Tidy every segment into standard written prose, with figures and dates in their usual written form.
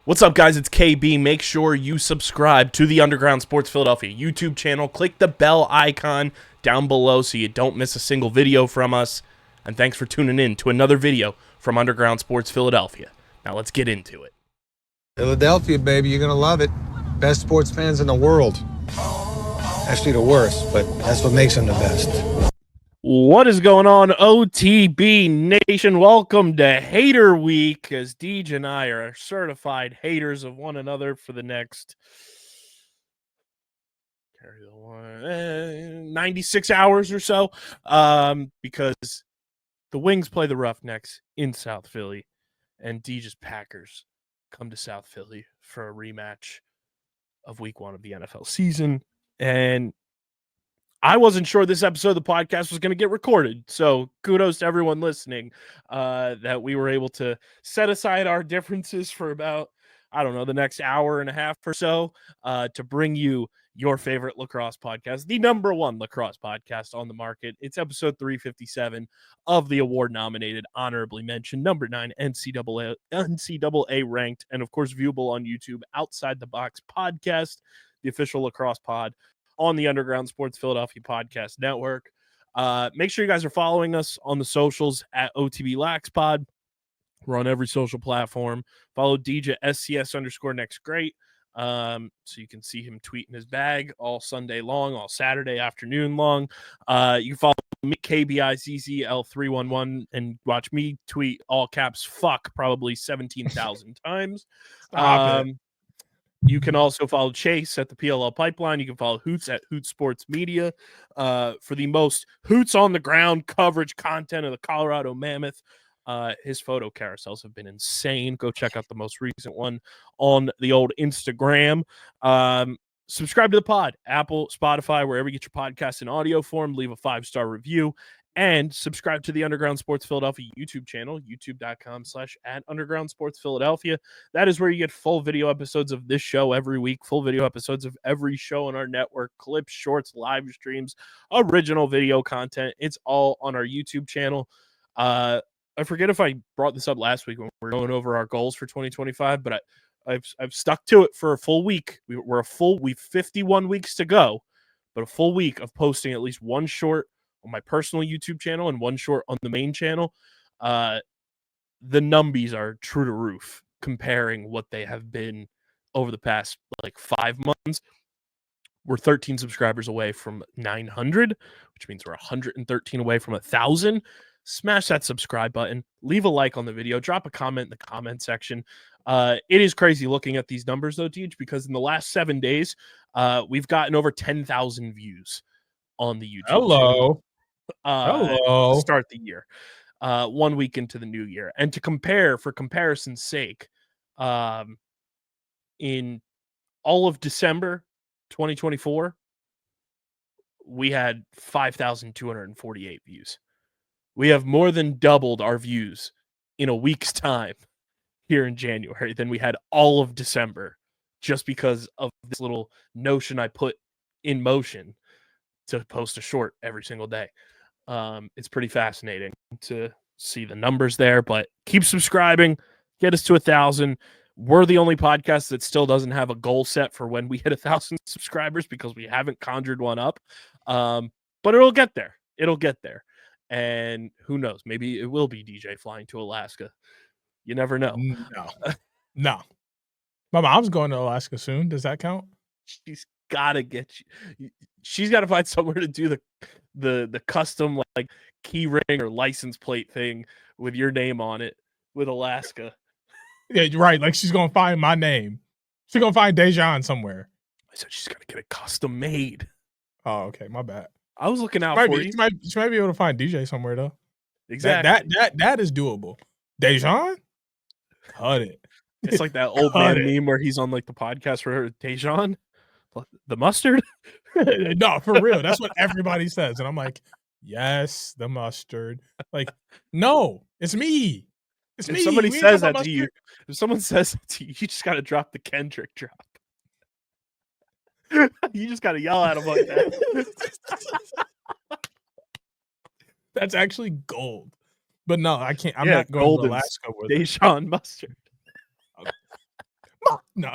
What's up, guys? It's KB. Make sure you subscribe to the Underground Sports Philadelphia YouTube channel. Click the bell icon down below so you don't miss a single video from us. And thanks for tuning in to another video from Underground Sports Philadelphia. Now let's get into it. Philadelphia, baby, you're going to love it. Best sports fans in the world. Actually, the worst, but that's what makes them the best. What is going on, OTB Nation? Welcome to Hater Week, as Deej and I are certified haters of one another for the next 96 hours or so, because the Wings play the Roughnecks in South Philly, and Deej's Packers come to South Philly for a rematch of Week 1 of the NFL season, and I wasn't sure this episode of the podcast was going to get recorded, so kudos to everyone listening that we were able to set aside our differences for about, the next hour and a half or so to bring you your favorite lacrosse podcast, the number one lacrosse podcast on the market. It's episode 357 of the award-nominated, honorably mentioned, number 9 NCAA ranked, and of course viewable on YouTube, Outside the Box podcast, the official lacrosse pod on the Underground Sports Philadelphia Podcast Network. Make sure you guys are following us on the socials at OTB Lax Pod. We're on every social platform. Follow DJ SCS_next great. So you can see him tweeting his bag all Sunday long, all Saturday afternoon long. You can follow me, KBIZZL311, and watch me tweet all caps fuck probably 17,000 times. Stop it. You can also follow Chase at the PLL Pipeline. You can follow Hoots at Hoots Sports Media for the most Hoots on the ground coverage content of the Colorado Mammoth. His photo carousels have been insane. Go check out the most recent one on the old Instagram. Subscribe to the pod, Apple, Spotify, wherever you get your podcasts in audio form. Leave a 5-star review. And subscribe to the Underground Sports Philadelphia YouTube channel, youtube.com/@Underground Sports Philadelphia. That is where you get full video episodes of this show every week, full video episodes of every show on our network, clips, shorts, live streams, original video content. It's all on our YouTube channel. I forget if I brought this up last week when we were going over our goals for 2025, but I've stuck to it for a full week. We've 51 weeks to go, but a full week of posting at least one short on my personal YouTube channel and one short on the main channel. The numbies are true to roof comparing what they have been over the past 5 months. We're 13 subscribers away from 900, which means we're 113 away from 1,000. Smash that subscribe button, leave a like on the video, drop a comment in the comment section. It is crazy looking at these numbers though, Deej, because in the last 7 days, we've gotten over 10,000 views on the YouTube channel. To start the year, 1 week into the new year. And to compare, for comparison's sake, in all of December 2024, we had 5,248 views. We have more than doubled our views in a week's time here in January than we had all of December, just because of this little notion I put in motion to post a short every single day. It's pretty fascinating to see the numbers there, but keep subscribing, get us to 1,000. We're the only podcast that still doesn't have a goal set for when we hit 1,000 subscribers because we haven't conjured one up. But it'll get there. It'll get there. And who knows? Maybe it will be DJ flying to Alaska. You never know. No. My mom's going to Alaska soon. Does that count? She's got to get you. She's got to find somewhere to do the custom key ring or license plate thing with your name on it with Alaska. Yeah, you're right. She's gonna find my name. She's gonna find Dejan somewhere. I said she's gonna get it custom made. Oh, okay, my bad. I was looking out for you. She might be able to find DJ somewhere though. Exactly. That is doable. Dejan, cut it. It's like that old man meme where he's on the podcast for Dejan, the mustard. No, for real. That's what everybody says, and I'm like, yes, the mustard. No, it's me. It's me. If somebody says that to you, if someone says that to you, you just got to drop the Kendrick drop. You just got to yell at him like that. That's actually gold. But no, I can't. I'm Yeah, not going to Alaska with Dejan mustard. No.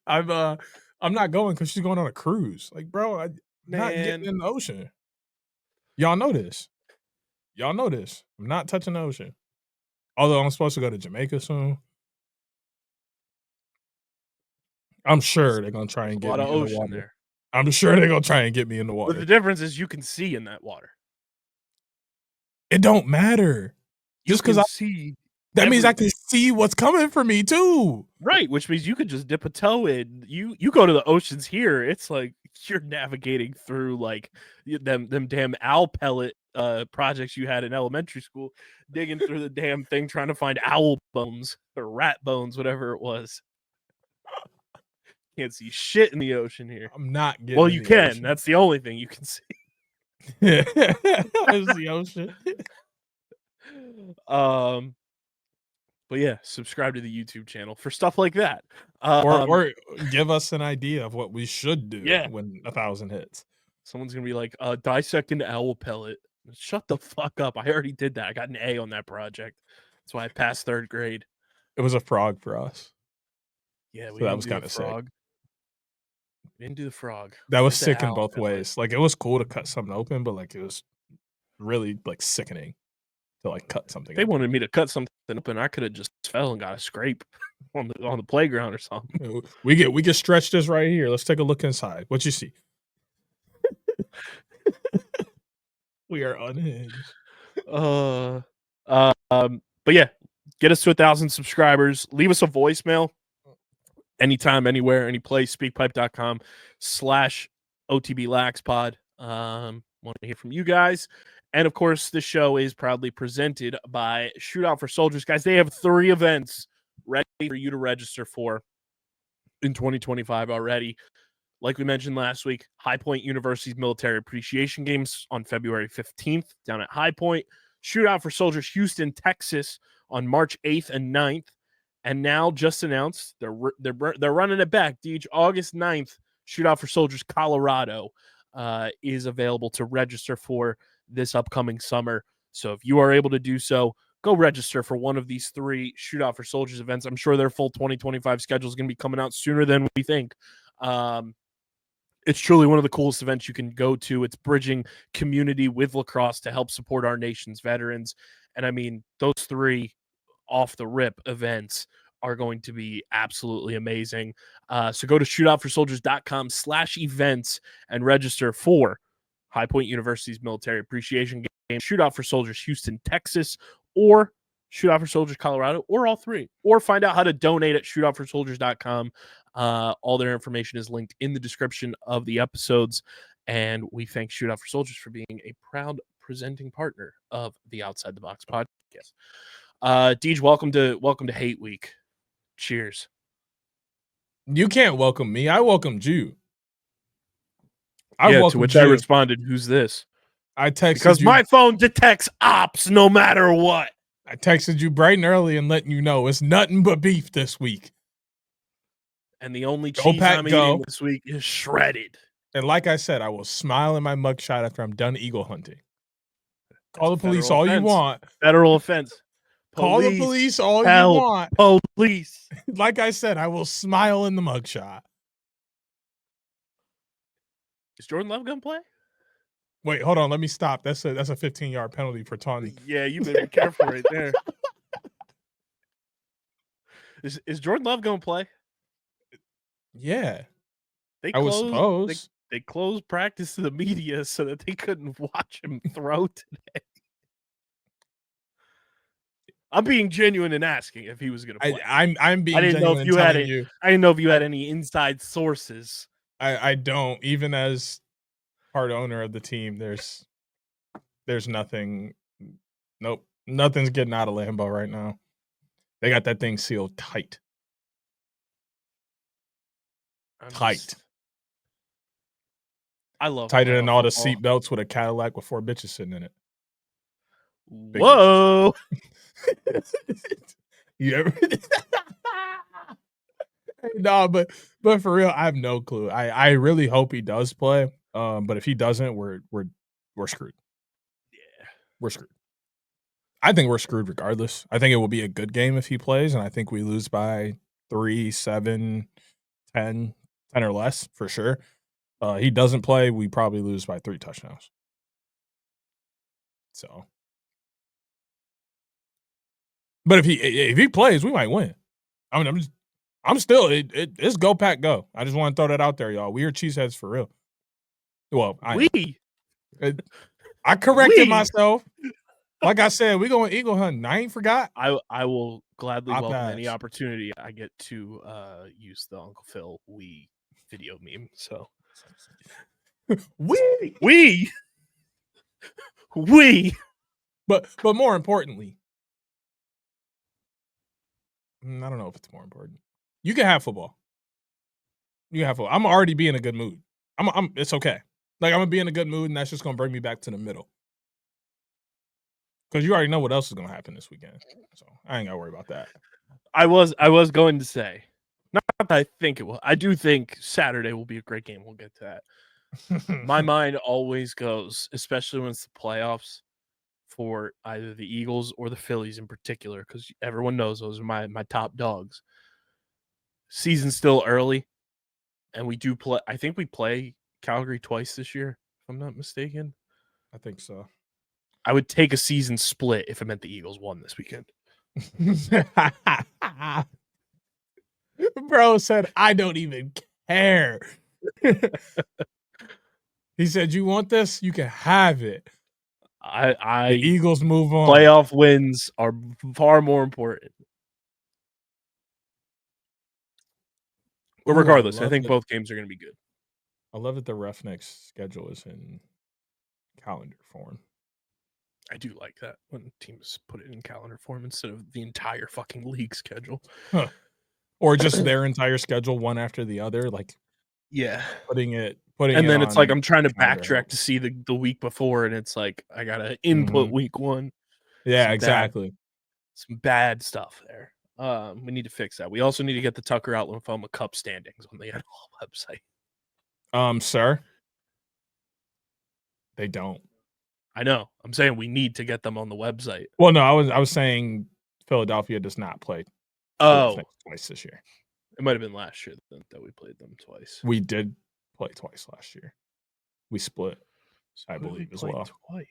I'm not going because she's going on a cruise. Like, bro, I'm not getting Man, in the ocean. Y'all know this. Y'all know this. I'm not touching the ocean. Although I'm supposed to go to Jamaica soon. I'm sure they're gonna try there's and a get lot me of in the ocean water. there. I'm sure they're gonna try and get me in the But the water. difference is you can see in that water. It don't matter. You Just because can see that means I can everything. see what's coming for me too. Right, which means you could just dip a toe in. You go to the oceans here, it's like you're navigating through like them damn owl pellet projects you had in elementary school, digging through the damn thing trying to find owl bones or rat bones, whatever it was. Can't see shit in the ocean here. I'm not getting Well, in you the can. ocean. That's the only thing you can see. It's the ocean. But yeah, subscribe to the YouTube channel for stuff like that. Or give us an idea of what we should do Yeah. when 1,000 hits. Someone's gonna be like, dissect an owl pellet. Shut the fuck up. I already did that. I got an A on that project. That's why I passed 3rd grade. It was a frog for us. Yeah, we So that didn't was do the kinda sick. frog. We didn't do the frog. That was Did the sick in owl both pellet. ways. Like, it was cool to cut something open, but, like, it was really, like, sickening to, like, cut something They open. wanted me to cut something open. I could have just fell and got a scrape on the playground or something. We get stretch this right here. Let's take a look inside. What you see? We are unhinged. But yeah, get us to 1,000 subscribers. Leave us a voicemail anytime, anywhere, any place. Speakpipe.com/OTBLaxPod. Want to hear from you guys. And of course, this show is proudly presented by Shootout for Soldiers. Guys, they have 3 events ready for you to register for in 2025 already. Like we mentioned last week, High Point University's Military Appreciation Games on February 15th down at High Point. Shootout for Soldiers Houston, Texas on March 8th and 9th. And now just announced they're running it back. Deej, August 9th, Shootout for Soldiers Colorado is available to register for this upcoming summer. So if you are able to do so, go register for one of these 3 Shootout for Soldiers events. I'm sure their full 2025 schedule is going to be coming out sooner than we think. It's truly one of the coolest events you can go to. It's bridging community with lacrosse to help support our nation's veterans. And I mean, those 3 off the rip events are going to be absolutely amazing. So go to shootoutforsoldiers.com/events and register for High Point University's Military Appreciation Game, Shootout for Soldiers Houston, Texas, or Shootout for Soldiers Colorado, or all 3. Or find out how to donate at shootoutforsoldiers.com. All their information is linked in the description of the episodes. And we thank Shootout for Soldiers for being a proud presenting partner of the Outside the Box podcast. Deej, welcome to Hate Week. Cheers. You can't welcome me. I welcomed you. To which I responded, "Who's this?" I texted because you. My phone detects ops no matter what. I texted you bright and early and letting you know it's nothing but beef this week. And the only cheese I'm eating this week is shredded. And like I said, I will smile in my mugshot after I'm done eagle hunting. Call the police all you want. Federal offense. Call the police all you want. Police. Like I said, I will smile in the mugshot. Is Jordan Love gonna play? Wait, hold on. Let me stop. That's a 15-yard penalty for taunting. Yeah, you better be careful right there. Is Jordan Love gonna play? Yeah. I would suppose. They closed practice to the media so that they couldn't watch him throw today. I'm being genuine and asking if he was going to play. I'm being genuine and telling you. I didn't know if you had any inside sources. I don't. Even as part owner of the team, there's nothing. Nope. Nothing's getting out of Lambeau right now. They got that thing sealed tight. Tight. I love tighter than all the seat belts with a Cadillac with 4 bitches sitting in it. Whoa. You ever? No, but for real, I have no clue. I really hope he does play. But if he doesn't, we're screwed. Yeah, we're screwed. I think we're screwed regardless. I think it will be a good game if he plays, and I think we lose by 3, 7, 10 or less for sure. He doesn't play, we probably lose by 3 touchdowns. So, but if he plays, we might win. I mean, it's go pack go. I just want to throw that out there, y'all. We are cheeseheads for real. Well, I corrected myself. Like I said, we going Eagle hunting. I ain't forgot. I will gladly welcome any pass. opportunity I get to use the Uncle Phil "we" video meme. So we. But more importantly, I don't know if it's more important. You can have football. You can have football. I'm already be in a good mood. It's okay. Like, I'm gonna be in a good mood, and that's just gonna bring me back to the middle. Because you already know what else is gonna happen this weekend, so I ain't gotta worry about that. I was going to say, not that I think it will. I do think Saturday will be a great game. We'll get to that. My mind always goes, especially when it's the playoffs, for either the Eagles or the Phillies in particular, because everyone knows those are my top dogs. Season's still early, and we do play. I think we play Calgary twice this year, if I'm not mistaken. I think so. I would take a season split if it meant the Eagles won this weekend. Bro said, I don't even care. He said, you want this? You can have it. The Eagles move on. Playoff wins are far more important. But regardless, I think both games are going to be good. I love that the Roughnecks schedule is in calendar form. I do like that when teams put it in calendar form instead of the entire fucking league schedule. Huh. Or just their entire schedule, one after the other. Like, yeah, putting it then it's like I'm trying to backtrack to see the week before, and it's like I gotta input week one. Yeah, exactly. Some bad stuff there. We need to fix that. We also need to get the Tucker Out Lymphoma Cup standings on the NFL website. Sir, they don't. I know. I'm saying we need to get them on the website. Well, no, I was saying Philadelphia does not play. Twice this year. It might have been last year that we played them twice. We did play twice last year. We split, I believe, as well. Twice.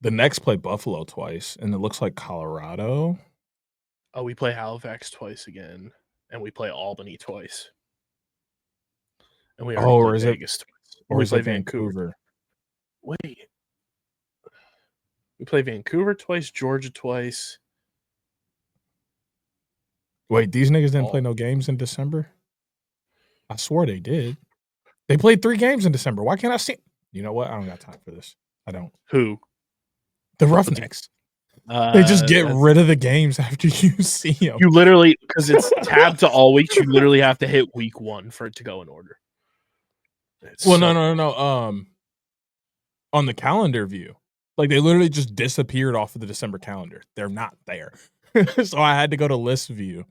The next play Buffalo twice, and it looks like Colorado. Oh, we play Halifax twice again, and we play Albany twice. And we already play Vegas twice. Or we play Vancouver. Wait. We play Vancouver twice, Georgia twice. Wait, these niggas didn't play no games in December? I swore they did. They played 3 games in December. Why can't I see? You know what? I don't got time for this. I don't. Who? The Roughnecks. They just get rid of the games after you see them. You literally, because it's tabbed to all weeks, you literally have to hit week 1 for it to go in order. No. On the calendar view, like, they literally just disappeared off of the December calendar. They're not there. So I had to go to list view.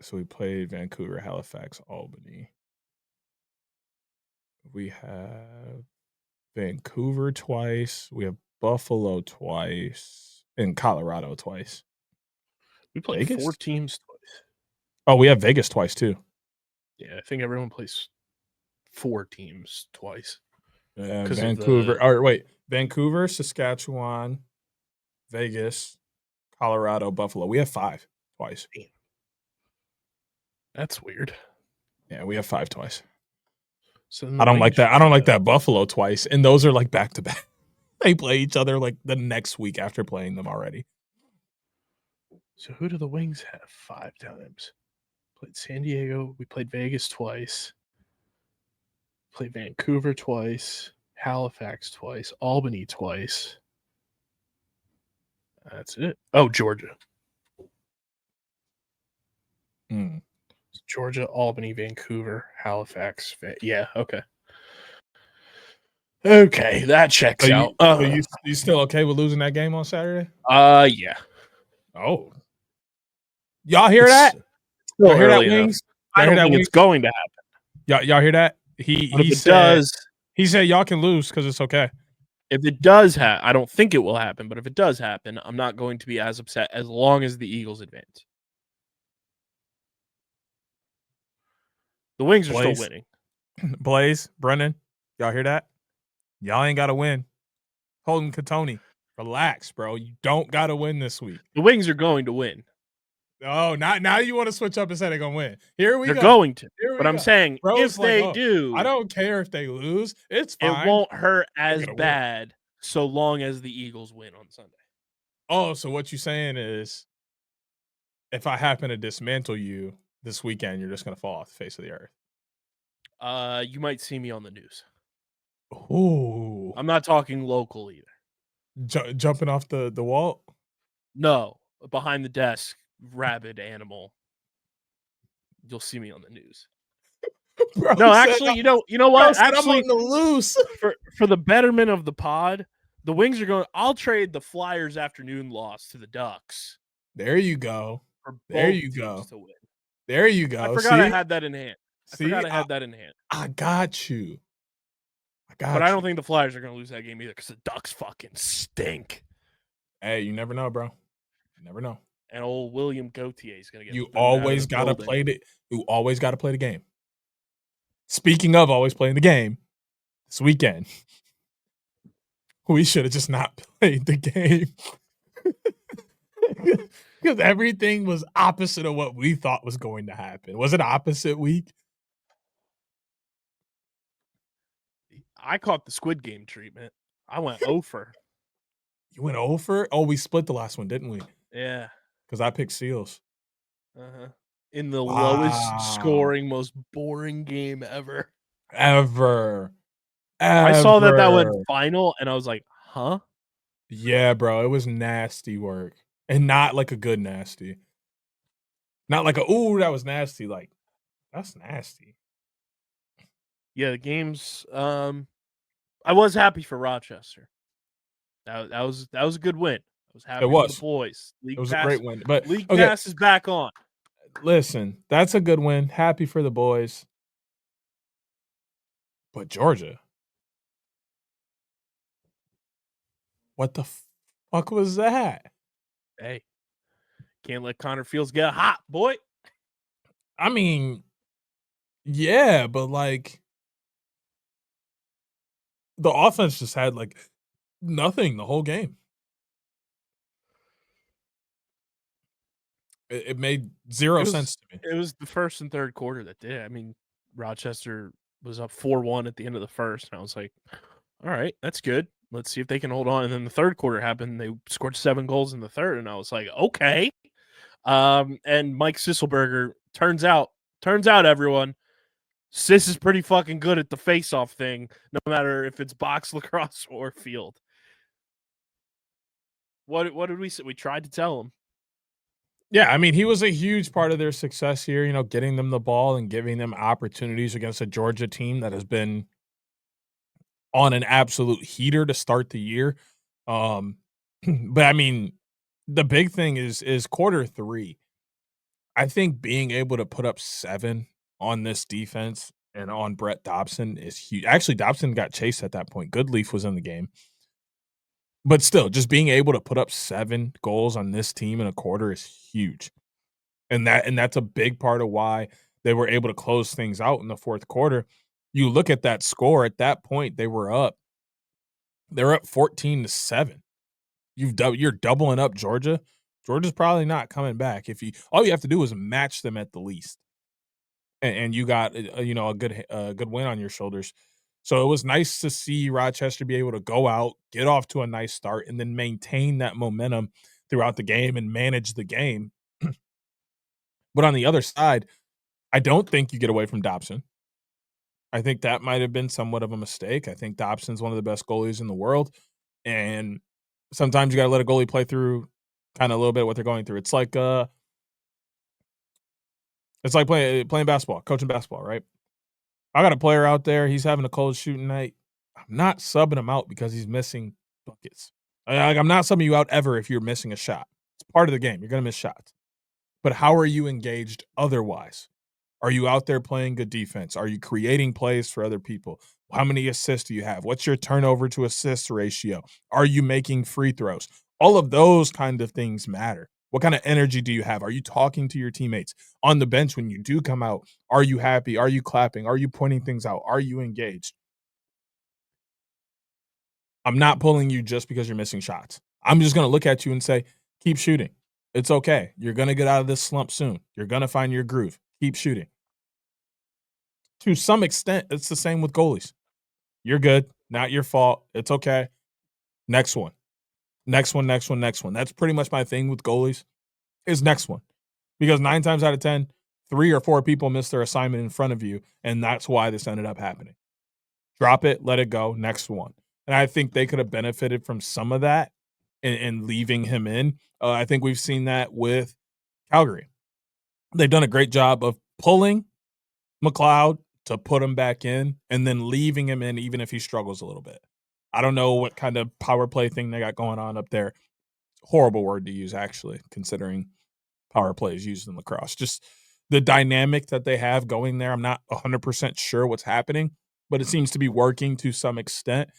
So we played Vancouver, Halifax, Albany. We have Vancouver twice. We have Buffalo twice. And Colorado twice. We played Vegas? 4 teams twice. Oh, we have Vegas twice too. Yeah, I think everyone plays 4 teams twice. Yeah, Vancouver. Vancouver, Saskatchewan, Vegas, Colorado, Buffalo. We have 5 twice. That's weird. Yeah, we have 5 twice. So I don't like that. I don't like that Buffalo twice. And those are like back to back. They play each other like the next week after playing them already. So who do the Wings have 5 times? Played San Diego. We played Vegas twice. Played Vancouver twice. Halifax twice. Albany twice. That's it. Oh, Georgia. Georgia, Albany, Vancouver, Halifax. Yeah, okay. Okay, that checks out. You still okay with losing that game on Saturday? Yeah. Oh. Y'all hear that? Y'all hear that, Wings? I don't think it's going to happen. Y'all hear that? He said y'all can lose because it's okay. If it does happen, I don't think it will happen, but if it does happen, I'm not going to be as upset as long as the Eagles advance. The Wings are still winning. Blaze, Brennan, y'all hear that? Y'all ain't got to win. Holden Katoni, relax, bro. You don't got to win this week. The Wings are going to win. Oh, now you want to switch up and say they're going to win. Here we They're go. going to. Here we But go. I'm saying Bro's if like, they do, I don't care if they lose. It's fine. it won't hurt as gonna win. bad so long as the Eagles win on Sunday. Oh, so what you're saying is if I happen to dismantle you this weekend, you're just going to fall off the face of the earth. You might see me on the news. Ooh. I'm not talking local either. Jumping off the wall? No, behind the desk, rabid animal. You'll see me on the news. Bro No, actually, you know what? Actually, I'm on the loose. for the betterment of the pod, the Wings are going. I'll trade the Flyers' afternoon loss to the Ducks. There you go. For There both you teams go. to win. There you go. I forgot I had that in hand. I got you. But I don't think the Flyers are going to lose that game either because the Ducks fucking stink. Hey, you never know, bro. You never know. And old William Gauthier is going to get. You always got to play it. You always got to play the game. Speaking of always playing the game, this weekend we should have just not played the game because everything was opposite of what we thought was going to happen. Was it opposite week? I caught the Squid Game treatment. I went over. You went over? Oh, we split the last one, didn't we? Yeah. Because I picked Seals. In the lowest scoring, most boring game ever. Ever. I saw that went final, and I was like, huh? Yeah, bro. It was nasty work. And not like a good nasty. Not like ooh, that was nasty. Like, that's nasty. Yeah, the games. I was happy for Rochester. That was a good win. I was happy for the boys. It was a great win. But League Pass is back on. Listen, that's a good win. Happy for the boys. But Georgia. What the fuck was that? Hey, can't let Connor Fields get hot, boy. I mean, yeah, but like the offense just had like nothing the whole game. It made zero sense to me. It was the first and third quarter that did. I mean, Rochester was up 4-1 at the end of the first, and I was like, all right, that's good. Let's see if they can hold on. And then the third quarter happened. They scored 7 goals in the third, and I was like, okay. And Mike Sisselberger, turns out, everyone, Sis is pretty fucking good at the face-off thing, no matter if it's box, lacrosse, or field. What did we say? We tried to tell him. Yeah, I mean, he was a huge part of their success here, you know, getting them the ball and giving them opportunities against a Georgia team that has been on an absolute heater to start the year. But I mean, the big thing is quarter 3. I think being able to put up 7 on this defense and on Brett Dobson is huge. Actually, Dobson got chased at that point. Goodleaf was in the game. But still, just being able to put up 7 goals on this team in a quarter is huge. And that's a big part of why they were able to close things out in the fourth quarter. You look at that score, at that point, they were up. They're up 14-7. You're doubling up Georgia. Georgia's probably not coming back. All you have to do is match them at the least. And you got a good win on your shoulders. So it was nice to see Rochester be able to go out, get off to a nice start, and then maintain that momentum throughout the game and manage the game. But on the other side, I don't think you get away from Dobson. I think that might have been somewhat of a mistake. I think Dobson's one of the best goalies in the world. And sometimes you got to let a goalie play through kind of a little bit what they're going through. It's like playing basketball, coaching basketball, right? I got a player out there. He's having a cold shooting night. I'm not subbing him out because he's missing buckets. I'm not subbing you out ever if you're missing a shot. It's part of the game. You're going to miss shots. But how are you engaged otherwise? Are you out there playing good defense? Are you creating plays for other people? How many assists do you have? What's your turnover to assist ratio? Are you making free throws? All of those kind of things matter. What kind of energy do you have? Are you talking to your teammates on the bench when you do come out? Are you happy? Are you clapping? Are you pointing things out? Are you engaged? I'm not pulling you just because you're missing shots. I'm just going to look at you and say, keep shooting. It's okay. You're going to get out of this slump soon. You're going to find your groove. Keep shooting. To some extent, it's the same with goalies. You're good. Not your fault. It's okay. Next one. Next one, next one, next one. That's pretty much my thing with goalies is next one. Because 9 times out of 10, 3 or 4 people missed their assignment in front of you, and that's why this ended up happening. Drop it, let it go, next one. And I think they could have benefited from some of that and leaving him in. I think we've seen that with Calgary. They've done a great job of pulling McLeod to put him back in and then leaving him in even if he struggles a little bit. I don't know what kind of power play thing they got going on up there. Horrible word to use, actually, considering power play is used in lacrosse. Just the dynamic that they have going there. I'm not 100% sure what's happening, but it seems to be working to some extent.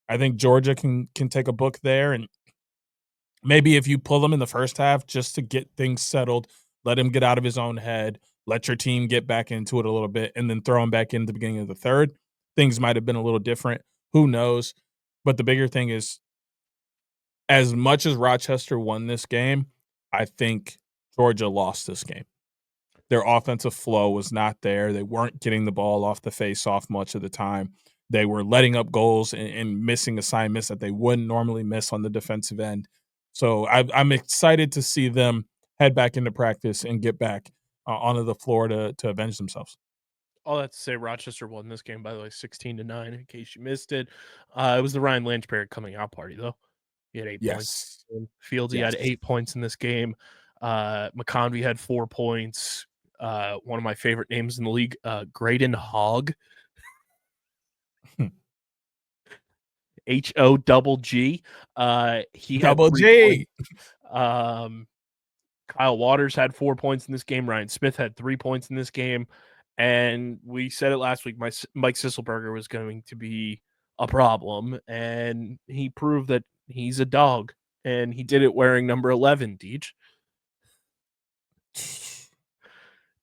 I think Georgia can take a book there, and maybe if you pull him in the first half just to get things settled, let him get out of his own head, let your team get back into it a little bit, and then throw him back in the beginning of the third, things might have been a little different. Who knows? But the bigger thing is, as much as Rochester won this game, I think Georgia lost this game. Their offensive flow was not there. They weren't getting the ball off the face-off much of the time. They were letting up goals and missing assignments that they wouldn't normally miss on the defensive end. So I'm excited to see them head back into practice and get back onto the floor to avenge themselves. All that to say, Rochester won this game, by the way, 16-9, in case you missed it. It was the Ryan Lynchberg coming out party, though. He had 8 points. Yes. Fieldsy had 8 points in this game. McConvey had 4 points. One of my favorite names in the league, Graydon Hogg. H-O-double-G. He had Double 3 G. points. Kyle Waters had 4 points in this game. Ryan Smith had 3 points in this game. And we said it last week, Mike Sisselberger was going to be a problem. And he proved that he's a dog. And he did it wearing number 11, Deej.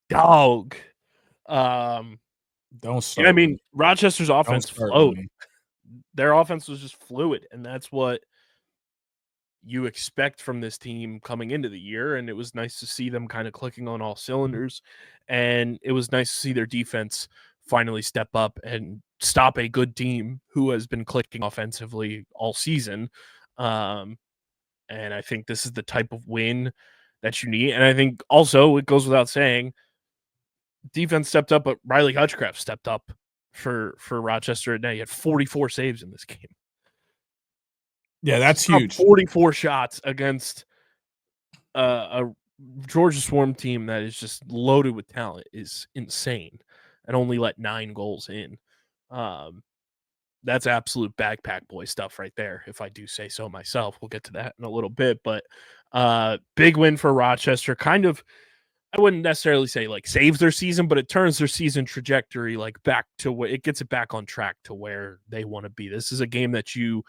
Dog. Don't start. Yeah, I mean, Rochester's offense flowed. Me. Their offense was just fluid, and that's what you expect from this team coming into the year. And it was nice to see them kind of clicking on all cylinders. And it was nice to see their defense finally step up and stop a good team who has been clicking offensively all season. And I think this is the type of win that you need. And I think also it goes without saying, defense stepped up, but Riley Hutchcraft stepped up for Rochester today. He had 44 saves in this game. Yeah, that's huge. 44 shots against a Georgia Swarm team that is just loaded with talent is insane, and only let 9 goals in. That's absolute backpack boy stuff right there, if I do say so myself. We'll get to that in a little bit, but big win for Rochester. Kind of, I wouldn't necessarily say like saves their season, but it turns their season trajectory like back to where it gets it back on track to where they want to be. This is a game that you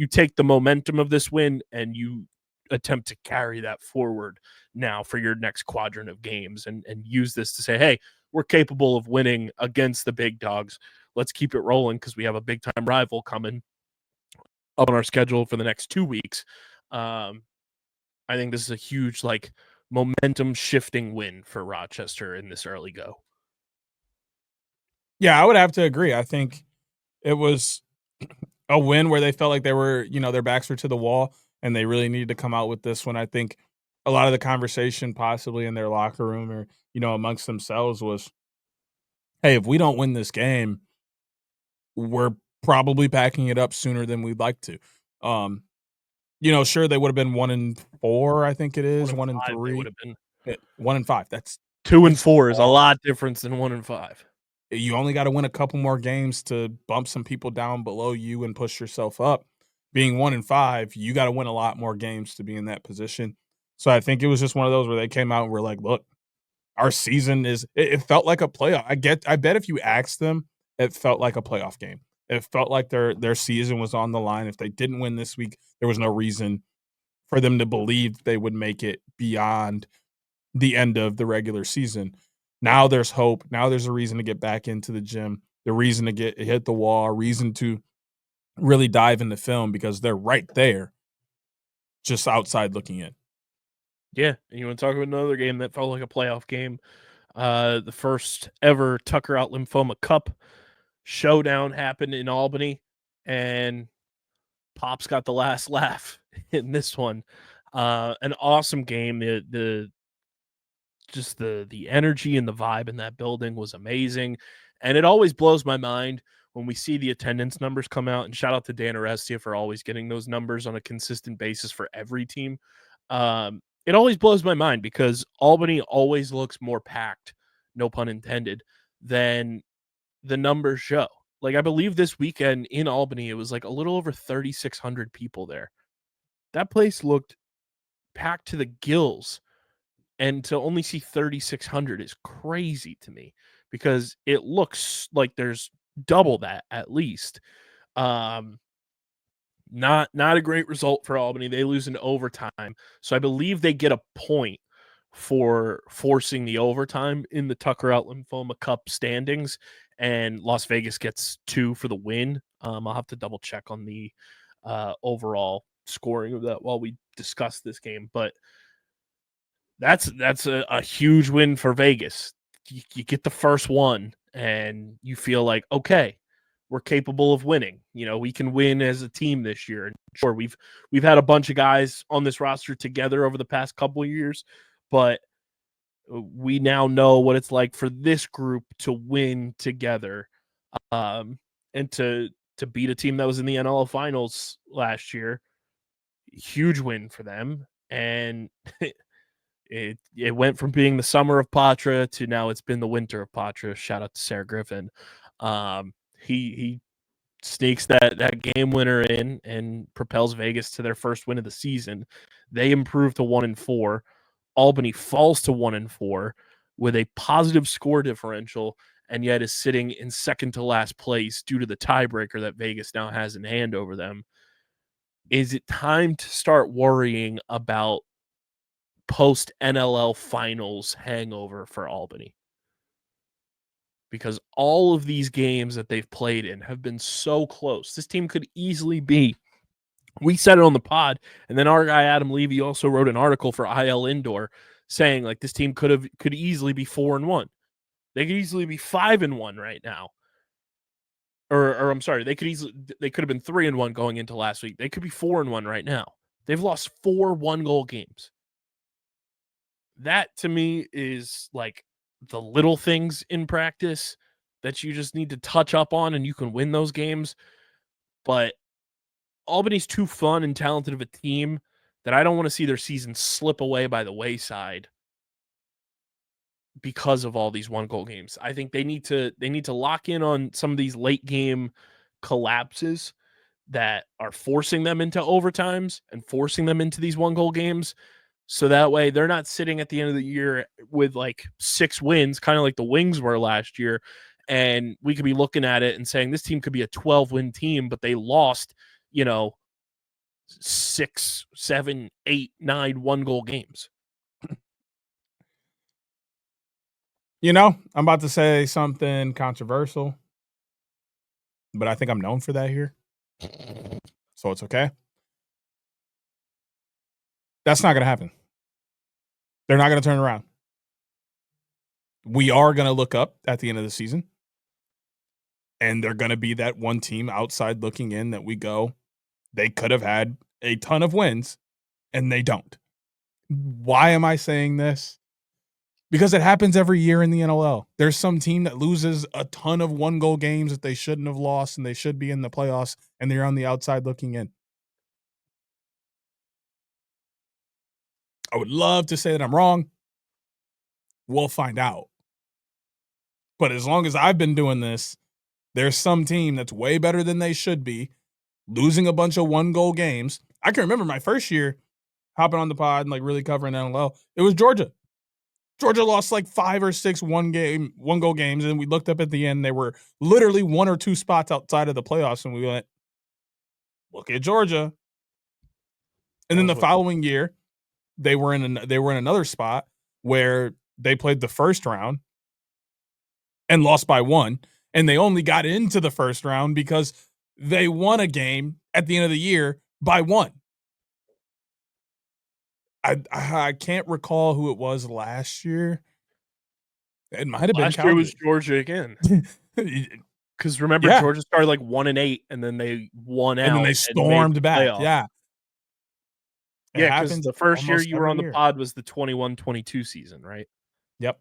take the momentum of this win and you attempt to carry that forward now for your next quadrant of games and use this to say, hey, we're capable of winning against the big dogs. Let's keep it rolling because we have a big time rival coming up on our schedule for the next 2 weeks. I think this is a huge like momentum shifting win for Rochester in this early go. Yeah, I would have to agree. I think it was a win where they felt like they were, their backs were to the wall and they really needed to come out with this one. I think a lot of the conversation possibly in their locker room or, amongst themselves was, hey, if we don't win this game, we're probably packing it up sooner than we'd like to. Sure, they would have been 1-4, I think it is, 1-3. Would have been 1-5. That's 2-4 is a lot different than 1-5. You only got to win a couple more games to bump some people down below you and push yourself up. Being 1-5, you got to win a lot more games to be in that position. So I think it was just one of those where they came out and were like, look, our season is, it felt like a playoff. I bet if you asked them, it felt like a playoff game. It felt like their season was on the line. If they didn't win this week, there was no reason for them to believe they would make it beyond the end of the regular season. Now there's hope. Now there's a reason to get back into the gym, the reason to hit the wall, a reason to really dive into film because they're right there, just outside looking in. Yeah, and you want to talk about another game that felt like a playoff game? The first ever Tucker Out Lymphoma Cup showdown happened in Albany, and Pops got the last laugh in this one. An awesome game. The energy and the vibe in that building was amazing, and it always blows my mind when we see the attendance numbers come out. And shout out to Dan Arestia for always getting those numbers on a consistent basis for every team. It always blows my mind because Albany always looks more packed, no pun intended, than the numbers show. Like, I believe this weekend in Albany, it was like a little over 3,600 people there. That place looked packed to the gills, and to only see 3,600 is crazy to me because it looks like there's double that at least. Not a great result for Albany. They lose in overtime. So I believe they get a point for forcing the overtime in the Tucker Out Lymphoma Cup standings, and Las Vegas gets 2 for the win. I'll have to double check on the overall scoring of that while we discuss this game, but that's a huge win for Vegas. You get the first one and you feel like, okay, we're capable of winning. You know, we can win as a team this year. And sure, we've had a bunch of guys on this roster together over the past couple of years, but we now know what it's like for this group to win together, and to beat a team that was in the NLL finals last year. Huge win for them, and it went from being the summer of Patra to now it's been the winter of Patra. Shout out to Sarah Griffin. He sneaks that game winner in and propels Vegas to their first win of the season. They improve to 1-4. Albany falls to 1-4 with a positive score differential, and yet is sitting in second to last place due to the tiebreaker that Vegas now has in hand over them. Is it time to start worrying about post NLL finals hangover for Albany? Because all of these games that they've played in have been so close. This team could easily be, we said it on the pod, and then our guy Adam Levy also wrote an article for IL Indoor saying like this team could easily be 4-1. They could easily be 5-1 right now. Or I'm sorry, they could have been 3-1 going into last week. They could be 4-1 right now. They've lost 4 1-goal games. That to me is like the little things in practice that you just need to touch up on and you can win those games. But Albany's too fun and talented of a team that I don't want to see their season slip away by the wayside because of all these 1-goal games. I think they need to lock in on some of these late game collapses that are forcing them into overtimes and forcing them into these 1-goal games. So that way they're not sitting at the end of the year with like 6 wins, kind of like the Wings were last year. And we could be looking at it and saying this team could be a 12-win team, but they lost, 6, 7, 8, 9 1-goal games. I'm about to say something controversial, but I think I'm known for that here. So it's okay. That's not going to happen. They're not going to turn around. We are going to look up at the end of the season, and they're going to be that one team outside looking in that we go, they could have had a ton of wins, and they don't. Why am I saying this? Because it happens every year in the NLL. There's some team that loses a ton of 1-goal games that they shouldn't have lost, and they should be in the playoffs, and they're on the outside looking in. I would love to say that I'm wrong. We'll find out. But as long as I've been doing this, there's some team that's way better than they should be, losing a bunch of 1-goal games. I can remember my first year hopping on the pod and like really covering NLL. It was Georgia. Georgia lost like 5 or 6 one-goal games, and we looked up at the end. They were literally 1 or 2 spots outside of the playoffs, and we went, look at Georgia. And then the following year, they were in another spot where they played the first round and lost by 1, and they only got into the first round because they won a game at the end of the year by 1. I can't recall who it was last year. It might have been Last year Calgary. was Georgia again. Because remember, Yeah. Georgia started like 1-8, and then they won out, And then they stormed the back. playoff. Yeah. Yeah, because the first year almost you were every on the year. pod was the 21-22 season, right? Yep.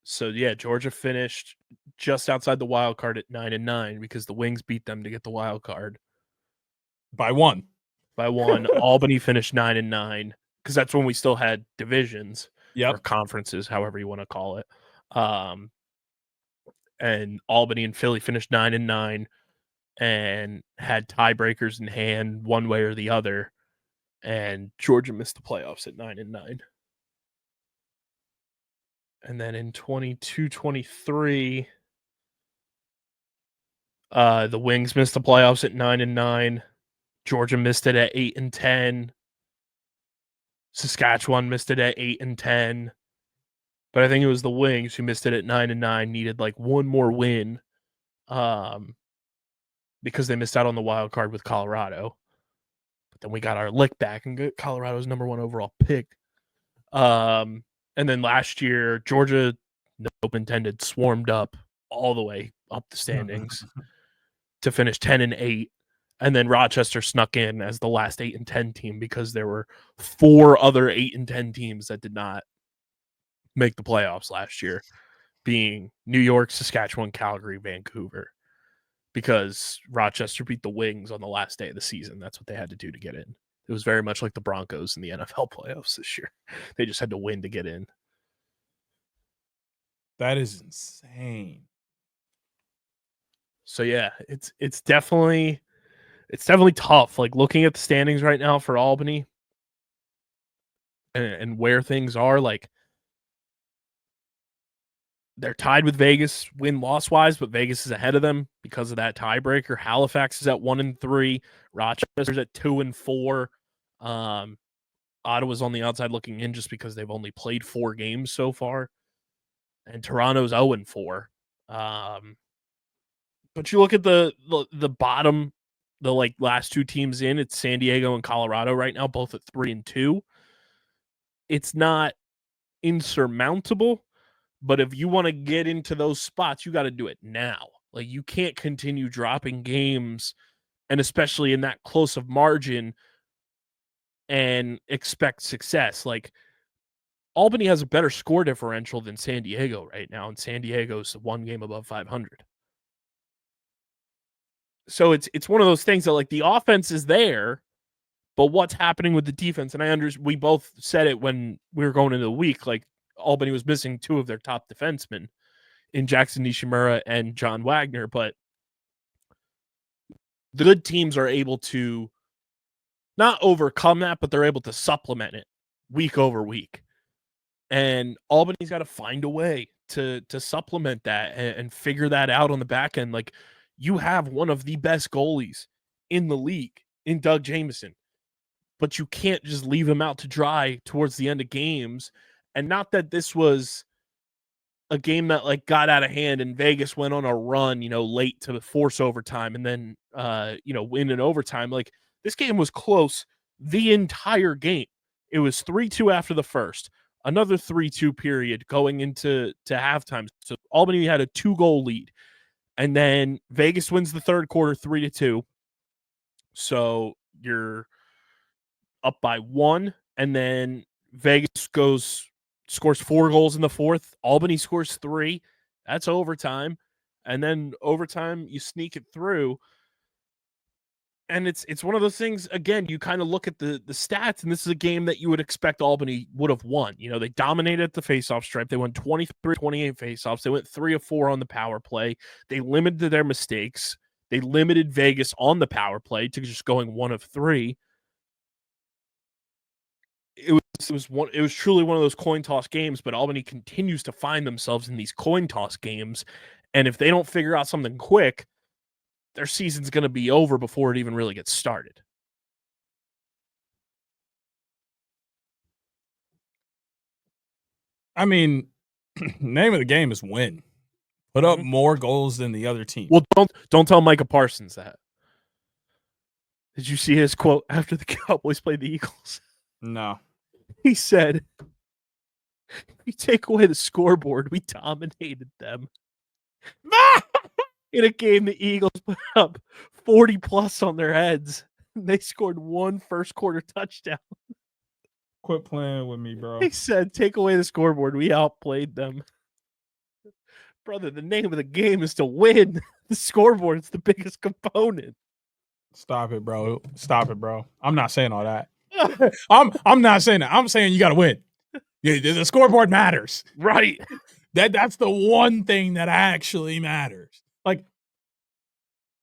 So yeah, Georgia finished just outside the wild card at 9-9 because the Wings beat them to get the wild card By 1. Albany finished 9-9 because that's when we still had divisions Yep. or conferences, however you want to call it. And Albany and Philly finished 9-9 and had tiebreakers in hand one way or the other. And Georgia missed the playoffs at 9-9. And then in 22-23, the Wings missed the playoffs at 9-9. Georgia missed it at 8-10. Saskatchewan missed it at 8-10. But I think it was the Wings who missed it at 9-9, needed like one more win, because they missed out on the wild card with Colorado. But then we got our lick back and got Colorado's number 1 overall pick. And then last year, Georgia, no pun intended, swarmed up all the way up the standings to finish 10-8. And then Rochester snuck in as the last 8-10 team because there were 4 other 8-10 teams that did not make the playoffs last year, being New York, Saskatchewan, Calgary, Vancouver, because Rochester beat the Wings on the last day of the season. That's what they had to do to get in. It was very much like the Broncos in the NFL playoffs this year. They just had to win to get in. That is insane. So yeah, it's definitely tough. Like looking at the standings right now for Albany and where things are, like they're tied with Vegas win-loss wise, but Vegas is ahead of them because of that tiebreaker. Halifax is at 1-3, Rochester's at 2-4. Ottawa's on the outside looking in just because they've only played 4 games so far, and Toronto's 0-4. But you look at the bottom, the like last 2 teams in, it's San Diego and Colorado right now, both at 3-2. It's not insurmountable, but if you want to get into those spots, you got to do it now. Like you can't continue dropping games, and especially in that close of margin, and expect success. Like Albany has a better score differential than San Diego right now, and San Diego's 1 game above 500. So it's one of those things that like the offense is there, but what's happening with the defense? And we both said it when we were going into the week, like Albany was missing 2 of their top defensemen in Jackson Nishimura and John Wagner, but the good teams are able to not overcome that, but they're able to supplement it week over week. And Albany's got to find a way to supplement that and figure that out on the back end. Like you have one of the best goalies in the league in Doug Jamieson, but you can't just leave him out to dry towards the end of games. And not that this was a game that like got out of hand and Vegas went on a run, late to force overtime and then, win in overtime. Like this game was close the entire game. It was 3-2 after the first, another 3-2 period going into halftime. So Albany had a 2-goal lead, and then Vegas wins the third quarter 3-2. So you're up by 1, and then Vegas scores 4 goals in the fourth. Albany scores 3. That's overtime. And then overtime, you sneak it through. And it's one of those things, again, you kind of look at the stats, and this is a game that you would expect Albany would have won. They dominated at the faceoff stripe. They won 23-28 faceoffs. They went 3 of 4 on the power play. They limited their mistakes. They limited Vegas on the power play to just going 1 of 3. it was truly one of those coin toss games, but Albany continues to find themselves in these coin toss games, and if they don't figure out something quick, their season's going to be over before it even really gets started. I mean, name of the game is win. Put up more goals than the other team. Well, don't tell Micah Parsons that. Did you see his quote after the Cowboys played the Eagles? No. He said, "If you take away the scoreboard, we dominated them." In a game, the Eagles put up 40 plus on their heads. They scored one first quarter touchdown. Quit playing with me, bro. He said, "Take away the scoreboard. We outplayed them." Brother, the name of the game is to win. The scoreboard is the biggest component. Stop it, bro. Stop it, bro. I'm not saying all that. I'm not saying that. I'm saying you got to win. Yeah, the scoreboard matters. Right. That's the one thing that actually matters. Like,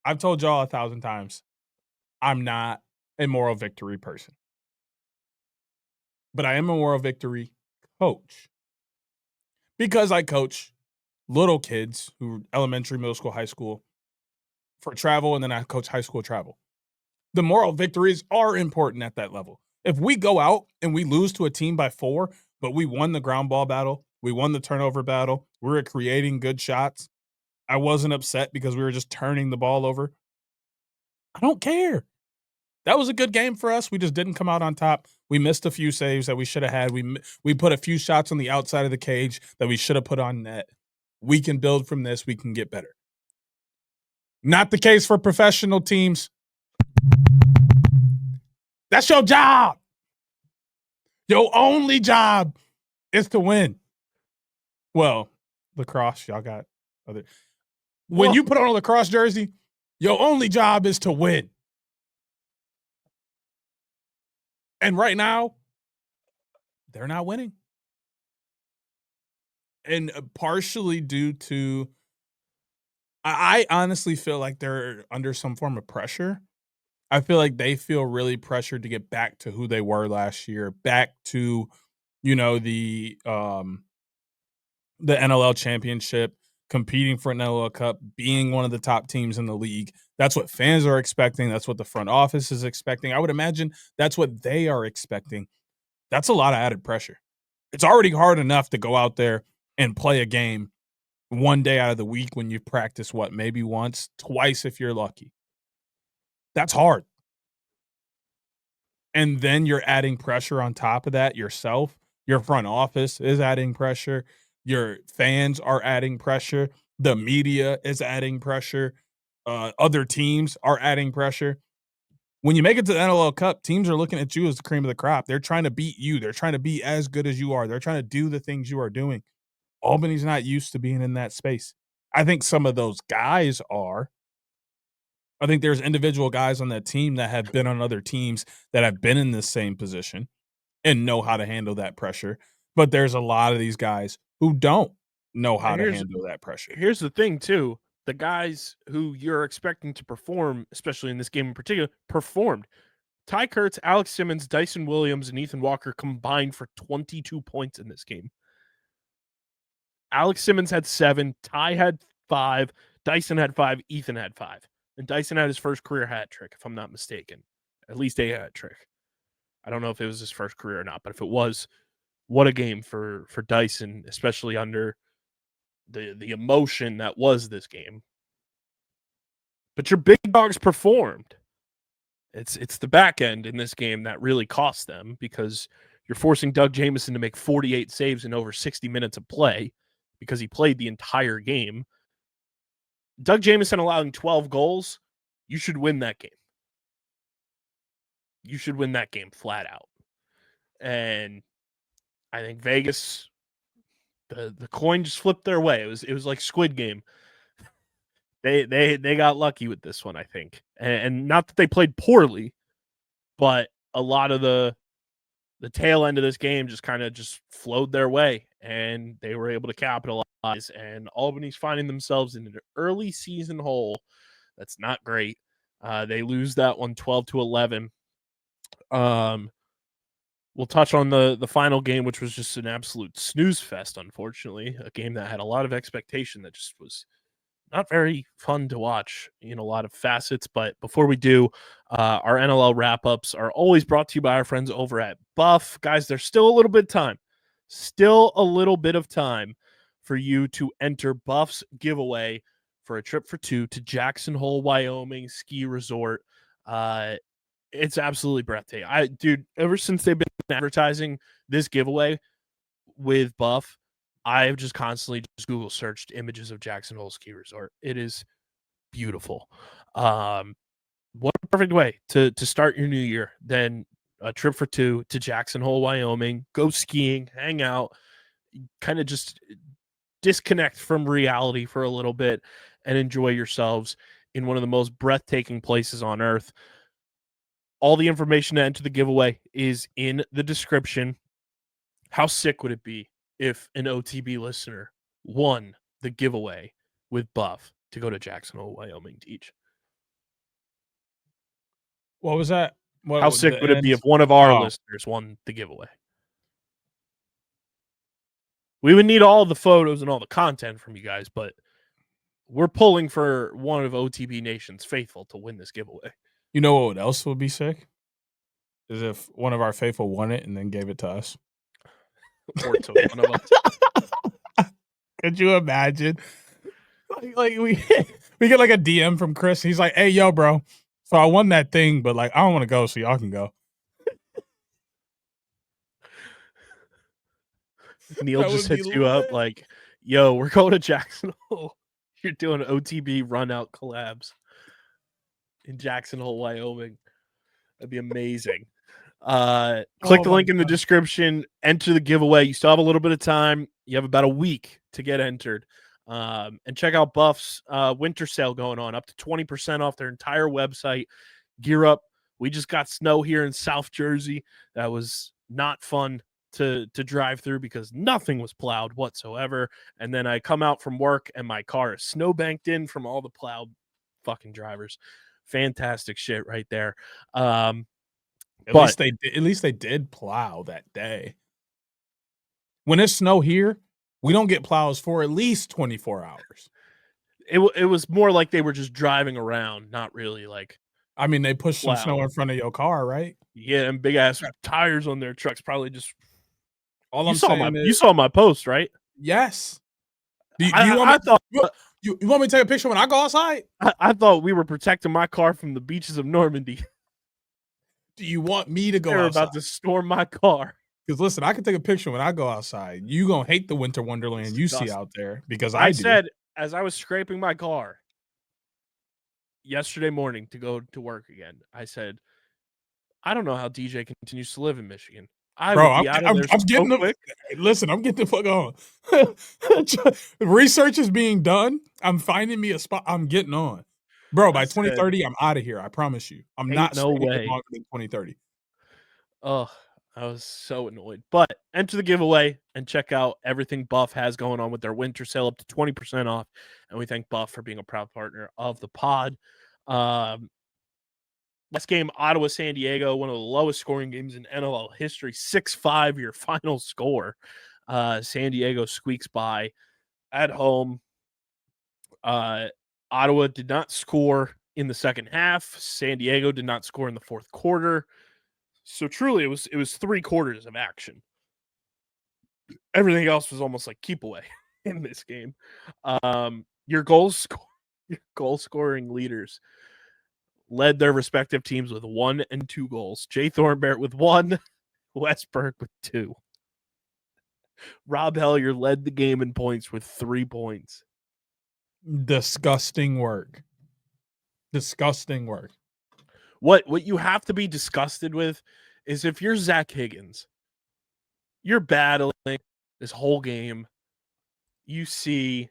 I've told y'all 1,000 times, I'm not a moral victory person. But I am a moral victory coach. Because I coach little kids who elementary, middle school, high school for travel, and then I coach high school travel. The moral victories are important at that level. If we go out and we lose to a team by 4, but we won the ground ball battle, we won the turnover battle, we were creating good shots, I wasn't upset because we were just turning the ball over. I don't care. That was a good game for us. We just didn't come out on top. We missed a few saves that we should have had. We put a few shots on the outside of the cage that we should have put on net. We can build from this. We can get better. Not the case for professional teams. That's your job. Your only job is to win. Well, lacrosse, y'all got other. When you put on a lacrosse jersey, your only job is to win. And right now, they're not winning. And partially due to, I honestly feel like they're under some form of pressure. I feel like they feel really pressured to get back to who they were last year, back to, the NLL Championship, competing for an NLL Cup, being one of the top teams in the league. That's what fans are expecting. That's what the front office is expecting. I would imagine that's what they are expecting. That's a lot of added pressure. It's already hard enough to go out there and play a game one day out of the week when you practice, maybe once, twice if you're lucky. That's hard. And then you're adding pressure on top of that yourself. Your front office is adding pressure. Your fans are adding pressure. The media is adding pressure. Other teams are adding pressure. When you make it to the NLL Cup, teams are looking at you as the cream of the crop. They're trying to beat you. They're trying to be as good as you are. They're trying to do the things you are doing. Albany's not used to being in that space. I think some of those guys are. I think there's individual guys on that team that have been on other teams that have been in the same position and know how to handle that pressure. But there's a lot of these guys who don't know how to handle that pressure. Here's the thing, too. The guys who you're expecting to perform, especially in this game in particular, performed. Ty Kurtz, Alex Simmons, Dyson Williams, and Ethan Walker combined for 22 points in this game. Alex Simmons had 7, Ty had 5, Dyson had 5, Ethan had 5. And Dyson had his first career hat trick, if I'm not mistaken. At least a hat trick. I don't know if it was his first career or not, but if it was, what a game for Dyson, especially under the emotion that was this game. But your big dogs performed. It's the back end in this game that really cost them, because you're forcing Doug Jamieson to make 48 saves in over 60 minutes of play because he played the entire game. Doug Jamieson allowing 12 goals, you should win that game. You should win that game flat out. And I think Vegas, the coin just flipped their way. It was like Squid Game. They got lucky with this one, I think. And not that they played poorly, but a lot of the tail end of this game just kind of just flowed their way, and they were able to capitalize. And Albany's finding themselves in an early season hole that's not great. They lose that one 12-11. We'll touch on the final game, which was just an absolute snooze fest, unfortunately. A game that had a lot of expectation that just was not very fun to watch in a lot of facets. But before we do, our NLL wrap-ups are always brought to you by our friends over at Buff. Guys, there's still a little bit of time. Still a little bit of time for you to enter Buff's giveaway for a trip for two to Jackson Hole, Wyoming ski resort. It's absolutely breathtaking. Dude, ever since they've been advertising this giveaway with Buff, I've just constantly just Google searched images of Jackson Hole Ski Resort. It is beautiful. What a perfect way to start your new year than a trip for two to Jackson Hole, Wyoming. Go skiing, hang out, kind of just disconnect from reality for a little bit and enjoy yourselves in one of the most breathtaking places on earth. All the information to enter the giveaway is in the description. How sick would it be if an OTB listener won the giveaway with Buff to go to Jackson Hole, Wyoming to each? What was that? How sick would it be if one of our listeners won the giveaway? We would need all the photos and all the content from you guys, but we're pulling for one of OTB Nation's faithful to win this giveaway. You know what else would be sick? Is if one of our faithful won it and then gave it to us. Or to one of us. Could you imagine? Like we get like a DM from Chris. He's like, "Hey, yo, bro. So I won that thing, but like I don't want to go, so y'all can go." Neil just hits you up like, "Yo, we're going to Jackson Hole. You're doing OTB run out collabs in Jackson Hole, Wyoming. That'd be amazing." Click the link in the description, enter the giveaway. You still have a little bit of time. You have about a week to get entered. And check out Buff's winter sale going on, up to 20% off their entire website. Gear up. We just got snow here in South Jersey. That was not fun to drive through because nothing was plowed whatsoever. And then I come out from work and my car is snowbanked in from all the plowed fucking drivers. Fantastic shit right there. At least they did plow that day. When it's snow here, we don't get plows for at least 24 hours. It was more like they were just driving around, not really like. I mean, they pushed some snow in front of your car, right? Yeah, and big ass tires on their trucks, probably just. You saw my post, right? Yes. You want me to take a picture when I go outside? I thought we were protecting my car from the beaches of Normandy. Do you want me to go They're outside? about to storm my car. Because listen, I can take a picture when I go outside. You gonna hate the winter wonderland you see out there because I do. Said as I was scraping my car yesterday morning to go to work again, I said, I don't know how DJ continues to live in Michigan. I'm getting the fuck on. Research is being done. I'm finding me a spot. I'm getting on. Bro, by 2030, I'm out of here. I promise you. I'm not staying longer than 2030. Oh, I was so annoyed. But enter the giveaway and check out everything Buff has going on with their winter sale up to 20% off. And we thank Buff for being a proud partner of the pod. Last game, Ottawa, San Diego, one of the lowest scoring games in NLL history, 6-5 your final score. San Diego squeaks by at home. Ottawa did not score in the second half. San Diego did not score in the fourth quarter. So truly, it was 3 quarters of action. Everything else was almost like keep away in this game. Your goal scoring leaders led their respective teams with 1 and 2 goals. Jay Thornberry with 1, Wes Burke with 2. Rob Hellier led the game in points with 3 points. Disgusting work. Disgusting work. What you have to be disgusted with is if you're Zach Higgins, you're battling this whole game. You see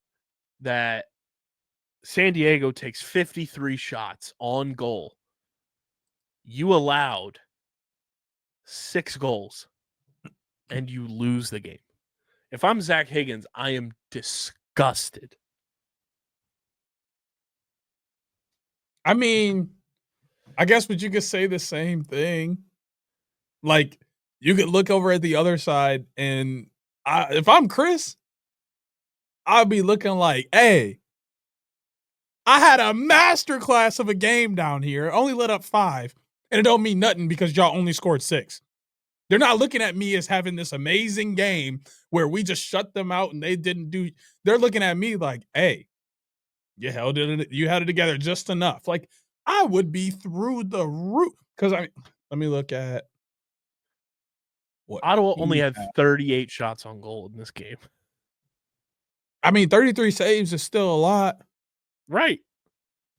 that San Diego takes 53 shots on goal. You allowed 6 goals and you lose the game. If I'm Zach Higgins, I am disgusted. I mean, I guess, but you could say the same thing. Like, you could look over at the other side, and if I'm Chris, I'd be looking like, hey, I had a masterclass of a game down here, only let up 5, and it don't mean nothing because y'all only scored 6. They're not looking at me as having this amazing game where we just shut them out and they didn't do. They're looking at me like, hey, you held it. You had it together just enough. Like, I would be through the roof. Because, let me look at what Ottawa only had 38 shots on goal in this game. 33 saves is still a lot. Right.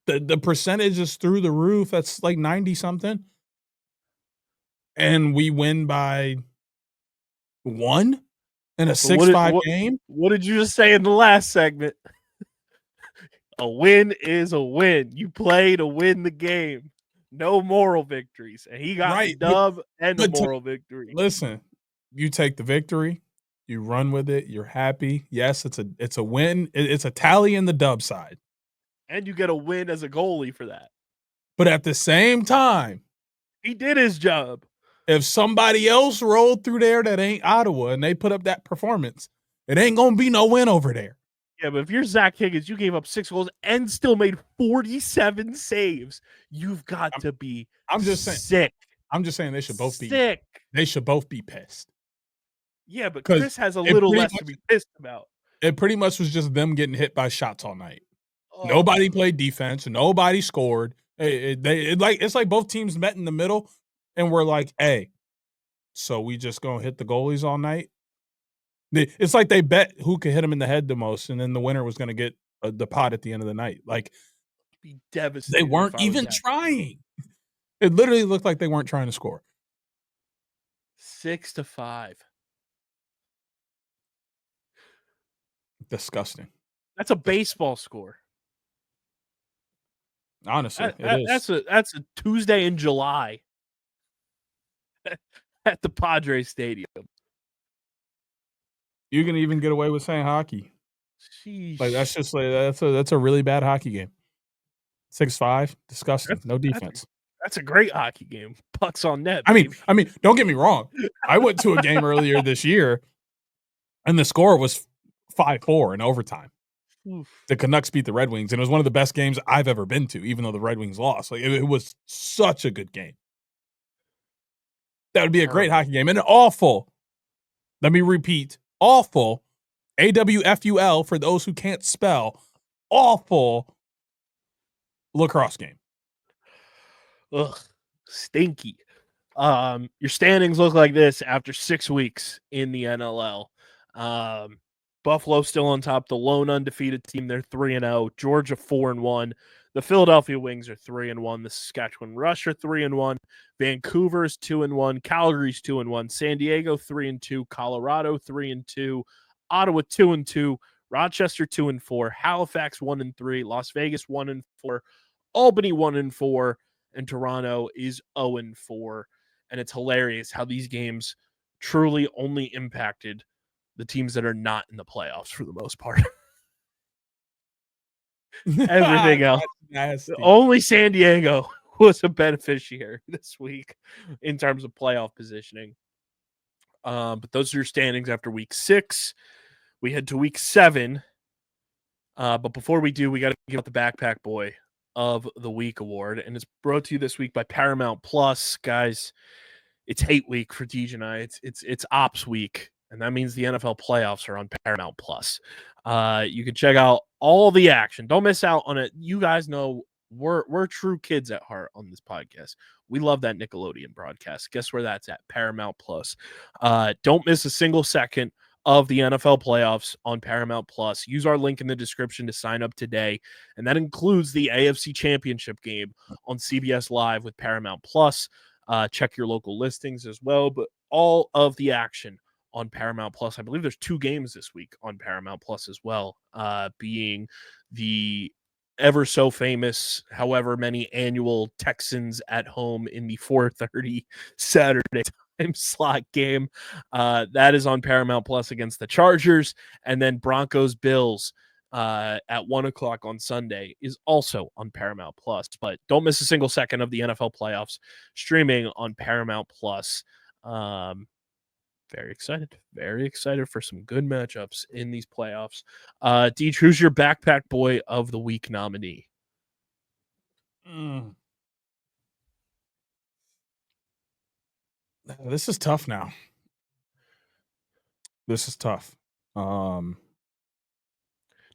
The percentage is through the roof. That's like 90-something. And we win by 1 in a 6-5 game. What did you just say in the last segment? A win is a win. You play to win the game. No moral victories. And he got the dub and the moral victory. Listen, you take the victory, you run with it, you're happy. Yes, it's a win. It's a tally in the dub side. And you get a win as a goalie for that. But at the same time, he did his job. If somebody else rolled through there that ain't Ottawa and they put up that performance, it ain't going to be no win over there. Yeah, but if you're Zach Higgins, you gave up 6 goals and still made 47 saves. You've got to be sick. I'm just saying they should both be sick. They should both be pissed. Yeah, but Chris has a little less to be pissed about. It pretty much was just them getting hit by shots all night. Oh. Nobody played defense. Nobody scored. It's like both teams met in the middle and we're like, hey, so we just going to hit the goalies all night? It's like they bet who could hit them in the head the most, and then the winner was going to get the pot at the end of the night. Like, be devastated. They weren't even trying. It literally looked like they weren't trying to score. 6-5. Disgusting. That's a baseball score. Honestly, it is. That's a Tuesday in July at the Padres Stadium. You can even get away with saying hockey. Sheesh. Like that's just like that's a really bad hockey game. 6-5, disgusting. No defense. That's a great hockey game. Pucks on net. I mean, don't get me wrong. I went to a game earlier this year, and the score was 5-4 in overtime. Oof. The Canucks beat the Red Wings, and it was one of the best games I've ever been to, even though the Red Wings lost. Like it was such a good game. That would be a great hockey game. And awful. Let me repeat. Awful. AWFUL for those who can't spell. Awful lacrosse game. Ugh. Stinky. Your standings look like this after 6 weeks in the NLL. Buffalo still on top, the lone undefeated team. They're 3-0. Georgia 4-1. The Philadelphia Wings are 3-1. The Saskatchewan Rush are 3-1. Vancouver's 2-1. Calgary's 2-1. San Diego 3-2. Colorado 3-2. Ottawa 2-2. Rochester 2-4. Halifax 1-3. Las Vegas 1-4. Albany 1-4. And Toronto is 0-4. And it's hilarious how these games truly only impacted the teams that are not in the playoffs for the most part. Everything else. Only San Diego was a beneficiary this week in terms of playoff positioning. But those are your standings after week 6. We head to week 7. But before we do, we got to give out the Backpack Boy of the Week award. And it's brought to you this week by Paramount Plus. Guys, it's hate week for Deej and I. It's ops week. And that means the NFL playoffs are on Paramount Plus. You can check out all the action. Don't miss out on it. You guys know we're true kids at heart on this podcast. We love that Nickelodeon broadcast. Guess where that's at? Paramount Plus. Don't miss a single second of the NFL playoffs on Paramount Plus. Use our link in the description to sign up today. And that includes the AFC Championship game on CBS Live with Paramount Plus. Check your local listings as well. But all of the action on Paramount Plus. I believe there's 2 games this week on Paramount Plus as well, being the ever so famous, however many annual Texans at home in the 4:30 Saturday time slot game. That is on Paramount Plus against the Chargers. And then Broncos Bills at 1:00 on Sunday is also on Paramount Plus. But don't miss a single second of the NFL playoffs streaming on Paramount Plus. Very excited for some good matchups in these playoffs. Deej, who's your backpack boy of the week nominee? This is tough now. This is tough. Now,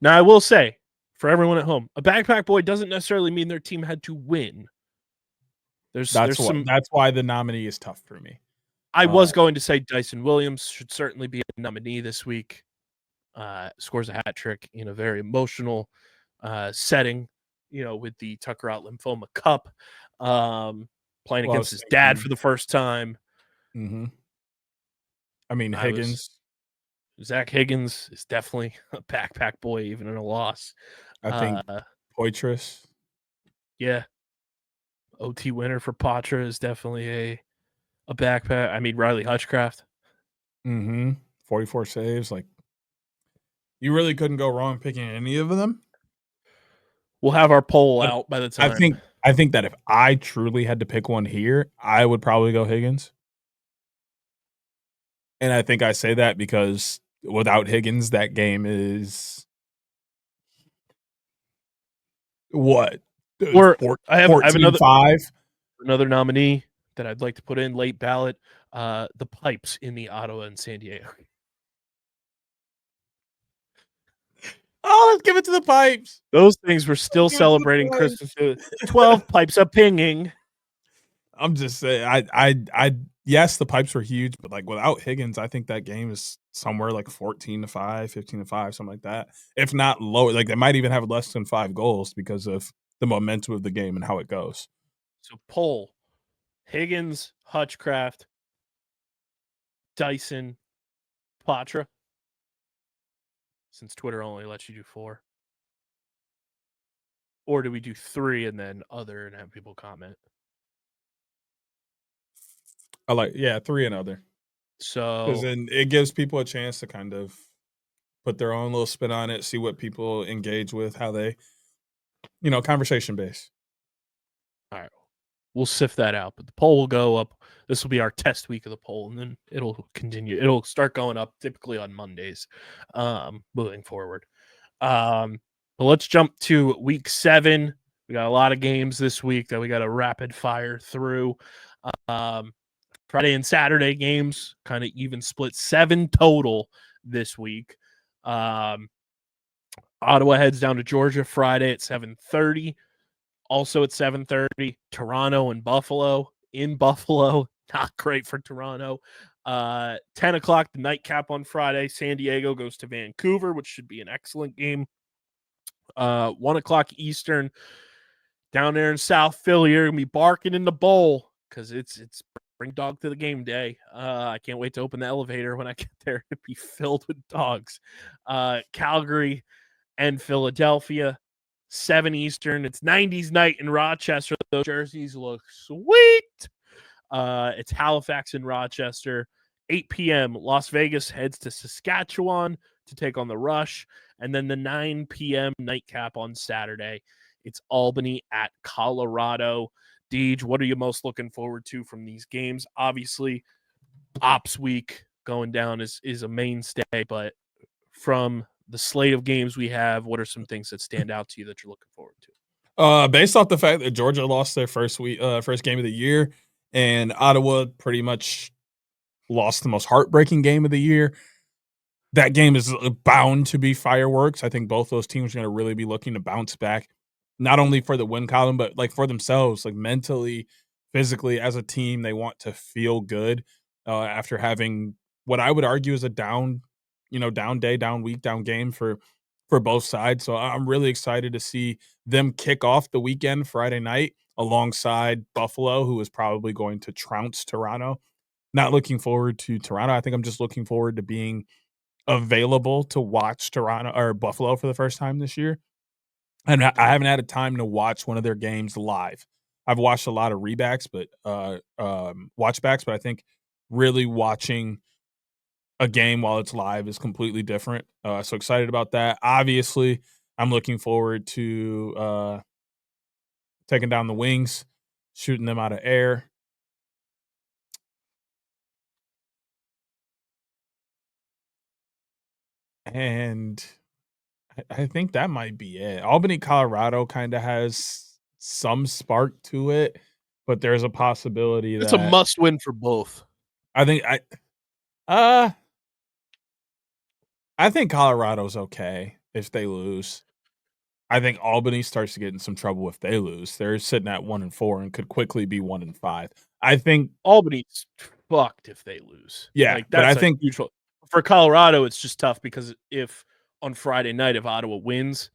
I will say, for everyone at home, a backpack boy doesn't necessarily mean their team had to win. That's why the nominee is tough for me. I was going to say Dyson Williams should certainly be a nominee this week. Scores a hat trick in a very emotional setting, with the Tucker Out Lymphoma Cup, playing against his dad for the first time. Mm-hmm. I mean, Zach Higgins is definitely a backpack boy, even in a loss. I think Poitras. Yeah. OT winner for Patra is definitely a backpack. I mean, Riley Hutchcraft. 44 saves. Like, you really couldn't go wrong picking any of them. We'll have our poll out by the time. I think that if I truly had to pick one here, I would probably go Higgins. And I think I say that because without Higgins, that game is what? I have another 14-5. Nominee that I'd like to put in late ballot. The pipes in the Ottawa and San Diego. Oh, let's give it to the pipes. Those things were still celebrating Christmas. 12 pipes a pinging. I'm just saying, I yes, the pipes were huge, but like without Higgins, I think that game is somewhere like 14-5, 15-5, something like that. If not lower, like they might even have less than 5 goals because of the momentum of the game and how it goes. So poll: Higgins, Hutchcraft, Dyson, Patra. Since Twitter only lets you do 4. Or do we do 3 and then other and have people comment? I like, 3 and other. So, because then it gives people a chance to kind of put their own little spin on it, see what people engage with, how they, conversation based. All right. We'll sift that out, but the poll will go up. This will be our test week of the poll, and then it'll continue. It'll start going up typically on Mondays, moving forward. But let's jump to week 7. We got a lot of games this week that we got to rapid fire through. Friday and Saturday games, kind of even split, 7 total this week. Ottawa heads down to Georgia Friday at 7:30. Also at 7:30, Toronto and Buffalo. In Buffalo, not great for Toronto. 10 o'clock, the nightcap on Friday. San Diego goes to Vancouver, which should be an excellent game. 1 o'clock Eastern, down there in South Philly, you're going to be barking in the bowl because it's bring dog to the game day. I can't wait to open the elevator when I get there to be filled with dogs. Calgary and Philadelphia, 7 Eastern. It's 90s night in Rochester. Those jerseys look sweet. It's Halifax and Rochester. 8 p.m. Las Vegas heads to Saskatchewan to take on the Rush. And then the 9 p.m. nightcap on Saturday. It's Albany at Colorado. Deej, what are you most looking forward to from these games? Obviously, Ops Week going down is a mainstay, but from the slate of games we have, what are some things that stand out to you that you're looking forward to? Based off the fact that Georgia lost their first game of the year, and Ottawa pretty much lost the most heartbreaking game of the year, that game is bound to be fireworks. I think both those teams are going to really be looking to bounce back, not only for the win column, but like for themselves, like mentally, physically as a team. They want to feel good after having what I would argue is a down day, down week, down game for both sides. So I'm really excited to see them kick off the weekend Friday night alongside Buffalo, who is probably going to trounce Toronto. Not looking forward to Toronto. I think I'm just looking forward to being available to watch Toronto or Buffalo for the first time this year. And I haven't had a time to watch one of their games live. I've watched a lot of rebacks, but watchbacks, but I think really watching a game while it's live is completely different. So excited about that. Obviously, I'm looking forward to taking down the Wings, shooting them out of air. And I think that might be it. Albany, Colorado kind of has some spark to it, but there's a possibility It's a that must win for both. uh I think Colorado's okay if they lose. I think Albany starts to get in some trouble if they lose. They're sitting at 1-4 and could quickly be 1-5. I think Albany's fucked if they lose. Yeah, Like, but I that's a think huge for Colorado, it's just tough because if on Friday night, if Ottawa wins,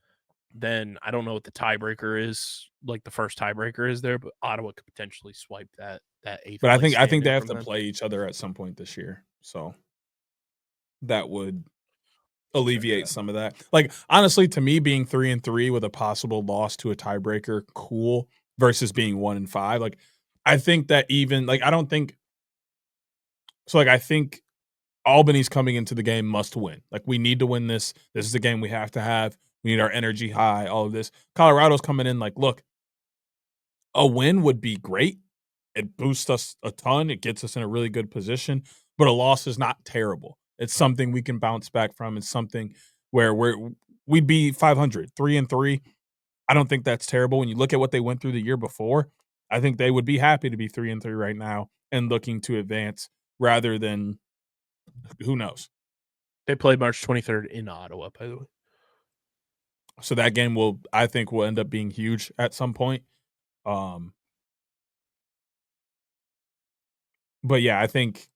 then I don't know what the tiebreaker is, like the first tiebreaker is there, but Ottawa could potentially swipe that 8th but I place think they standing have from to them. play each other at some point this year. So that would alleviate some of that. Like, honestly, to me, being 3-3 with a possible loss to a tiebreaker, cool, versus being 1-5. Like, I think that even like I don't think so. Like, I think Albany's coming into the game must win. Like, we need to win this. This is the game we have to have. We need our energy high. All of this. Colorado's coming in like, look, a win would be great. It boosts us a ton. It gets us in a really good position. But a loss is not terrible. It's something we can bounce back from. It's something where we'd be 500, 3-3. I don't think that's terrible. When you look at what they went through the year before, I think they would be happy to be 3-3 right now and looking to advance rather than who knows. They play March 23rd in Ottawa, by the way. So that game I think will end up being huge at some point. But yeah, I think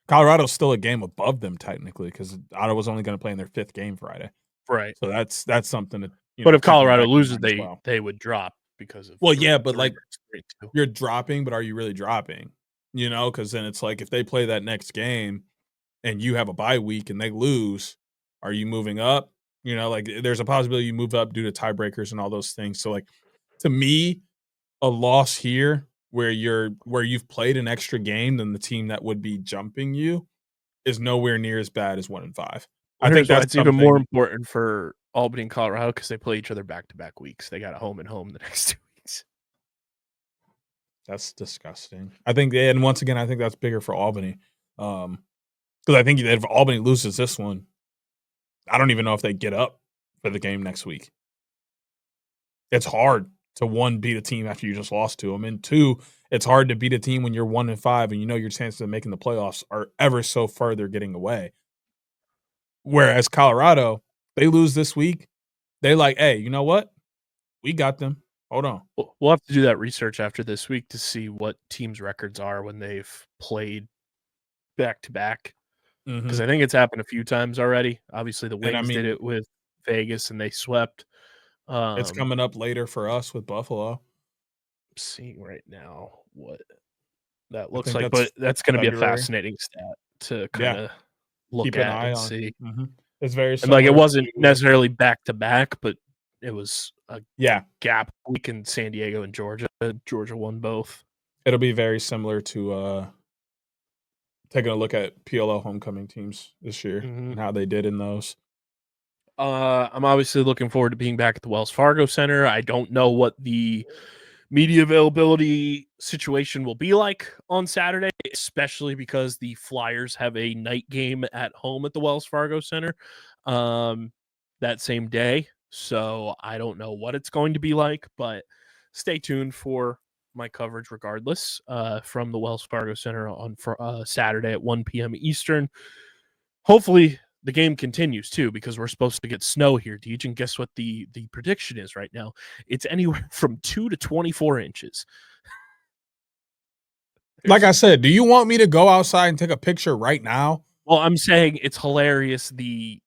Colorado's still a game above them technically because Ottawa's only going to play in their 5th game Friday. Right. So that's something to but if keep in the Colorado back of your loses, mind as well. they would drop because of Well, yeah, but like too. you're dropping, but are you really dropping? Because then it's like if they play that next game and you have a bye week and they lose, are you moving up? Like there's a possibility you move up due to tiebreakers and all those things. So like to me, a loss here where you've played an extra game than the team that would be jumping you is nowhere near as bad as 1-5. I think that's it's even more important for Albany and Colorado because they play each other back-to-back weeks. They got a home and home the next 2 weeks. That's disgusting. I think, and once again, I think that's bigger for Albany. Because I think if Albany loses this one, I don't even know if they get up for the game next week. It's hard to 1, beat a team after you just lost to them, and 2, it's hard to beat a team when you're 1-5 and your chances of making the playoffs are ever so further getting away. Whereas Colorado, they lose this week, they like, hey, you know what? We got them. Hold on. We'll have to do that research after this week to see what teams' records are when they've played back-to-back. Because I think it's happened a few times already. Obviously, the Wings did it with Vegas and they swept. It's coming up later for us with Buffalo. I'm seeing right now what that looks like, but that's going to be a fascinating stat to kind of look at and see. It's very and like it wasn't necessarily back-to-back, but it was a gap week in San Diego and Georgia. Georgia won both. It'll be very similar to taking a look at PLL homecoming teams this year and how they did in those. I'm obviously looking forward to being back at the Wells Fargo Center. I don't know what the media availability situation will be like on Saturday, especially because the Flyers have a night game at home at the Wells Fargo Center that same day. So I don't know what it's going to be like, but stay tuned for my coverage regardless from the Wells Fargo Center on Saturday at 1 p.m. Eastern. Hopefully the game continues too, because we're supposed to get snow here, Deej, and guess what the prediction is right now? It's anywhere from 2 to 24 inches. Like I said, do you want me to go outside and take a picture right now? Well, I'm saying it's hilarious the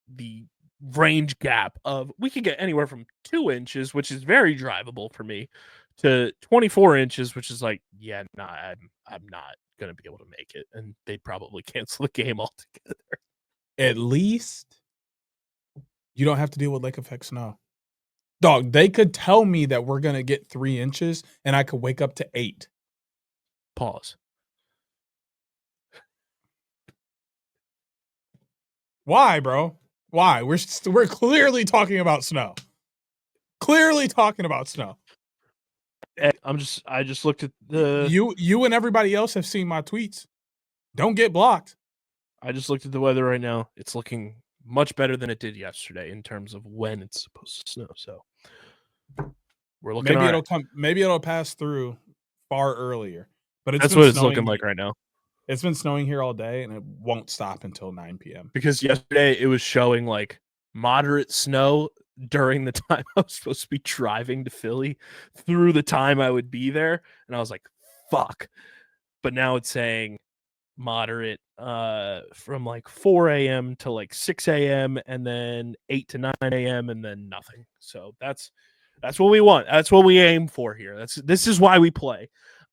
range gap of we could get anywhere from 2 inches, which is very drivable for me, to 24 inches, which is like, I'm not gonna be able to make it, and they'd probably cancel the game altogether. At least you don't have to deal with lake effect snow. Dog, they could tell me that we're going to get 3 inches and I could wake up to 8. Pause. Why, bro? Why? We're clearly talking about snow. Clearly talking about snow. I just looked at the You and everybody else have seen my tweets. Don't get blocked. I just looked at the weather right now. It's looking much better than it did yesterday in terms of when it's supposed to snow. So we're looking. Maybe it'll pass through far earlier. But that's what it's looking like right now. It's been snowing here all day, and it won't stop until 9 p.m. Because yesterday it was showing like moderate snow during the time I was supposed to be driving to Philly through the time I would be there. And I was like, fuck. But now it's saying moderate from like 4 a.m. to like 6 a.m. and then 8 to 9 a.m. and then nothing. So that's what we want. That's what we aim for here. This is why we play.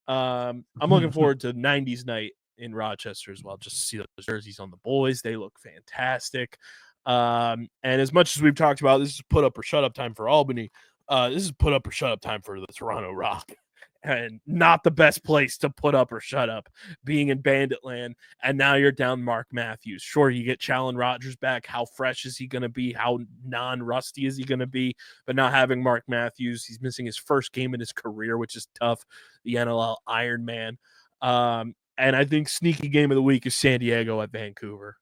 I'm looking forward to 90s night in Rochester as well. Just to see those jerseys on the boys. They look fantastic. And as much as we've talked about, this is put up or shut up time for Albany. This is put up or shut up time for the Toronto Rock. And not the best place to put up or shut up, being in Bandit Land. And now you're down Mark Matthews. Sure, you get Challen Rogers back. How fresh is he going to be? How non-rusty is he going to be? But not having Mark Matthews, he's missing his first game in his career, which is tough. The NLL Iron Man. And I think sneaky game of the week is San Diego at Vancouver.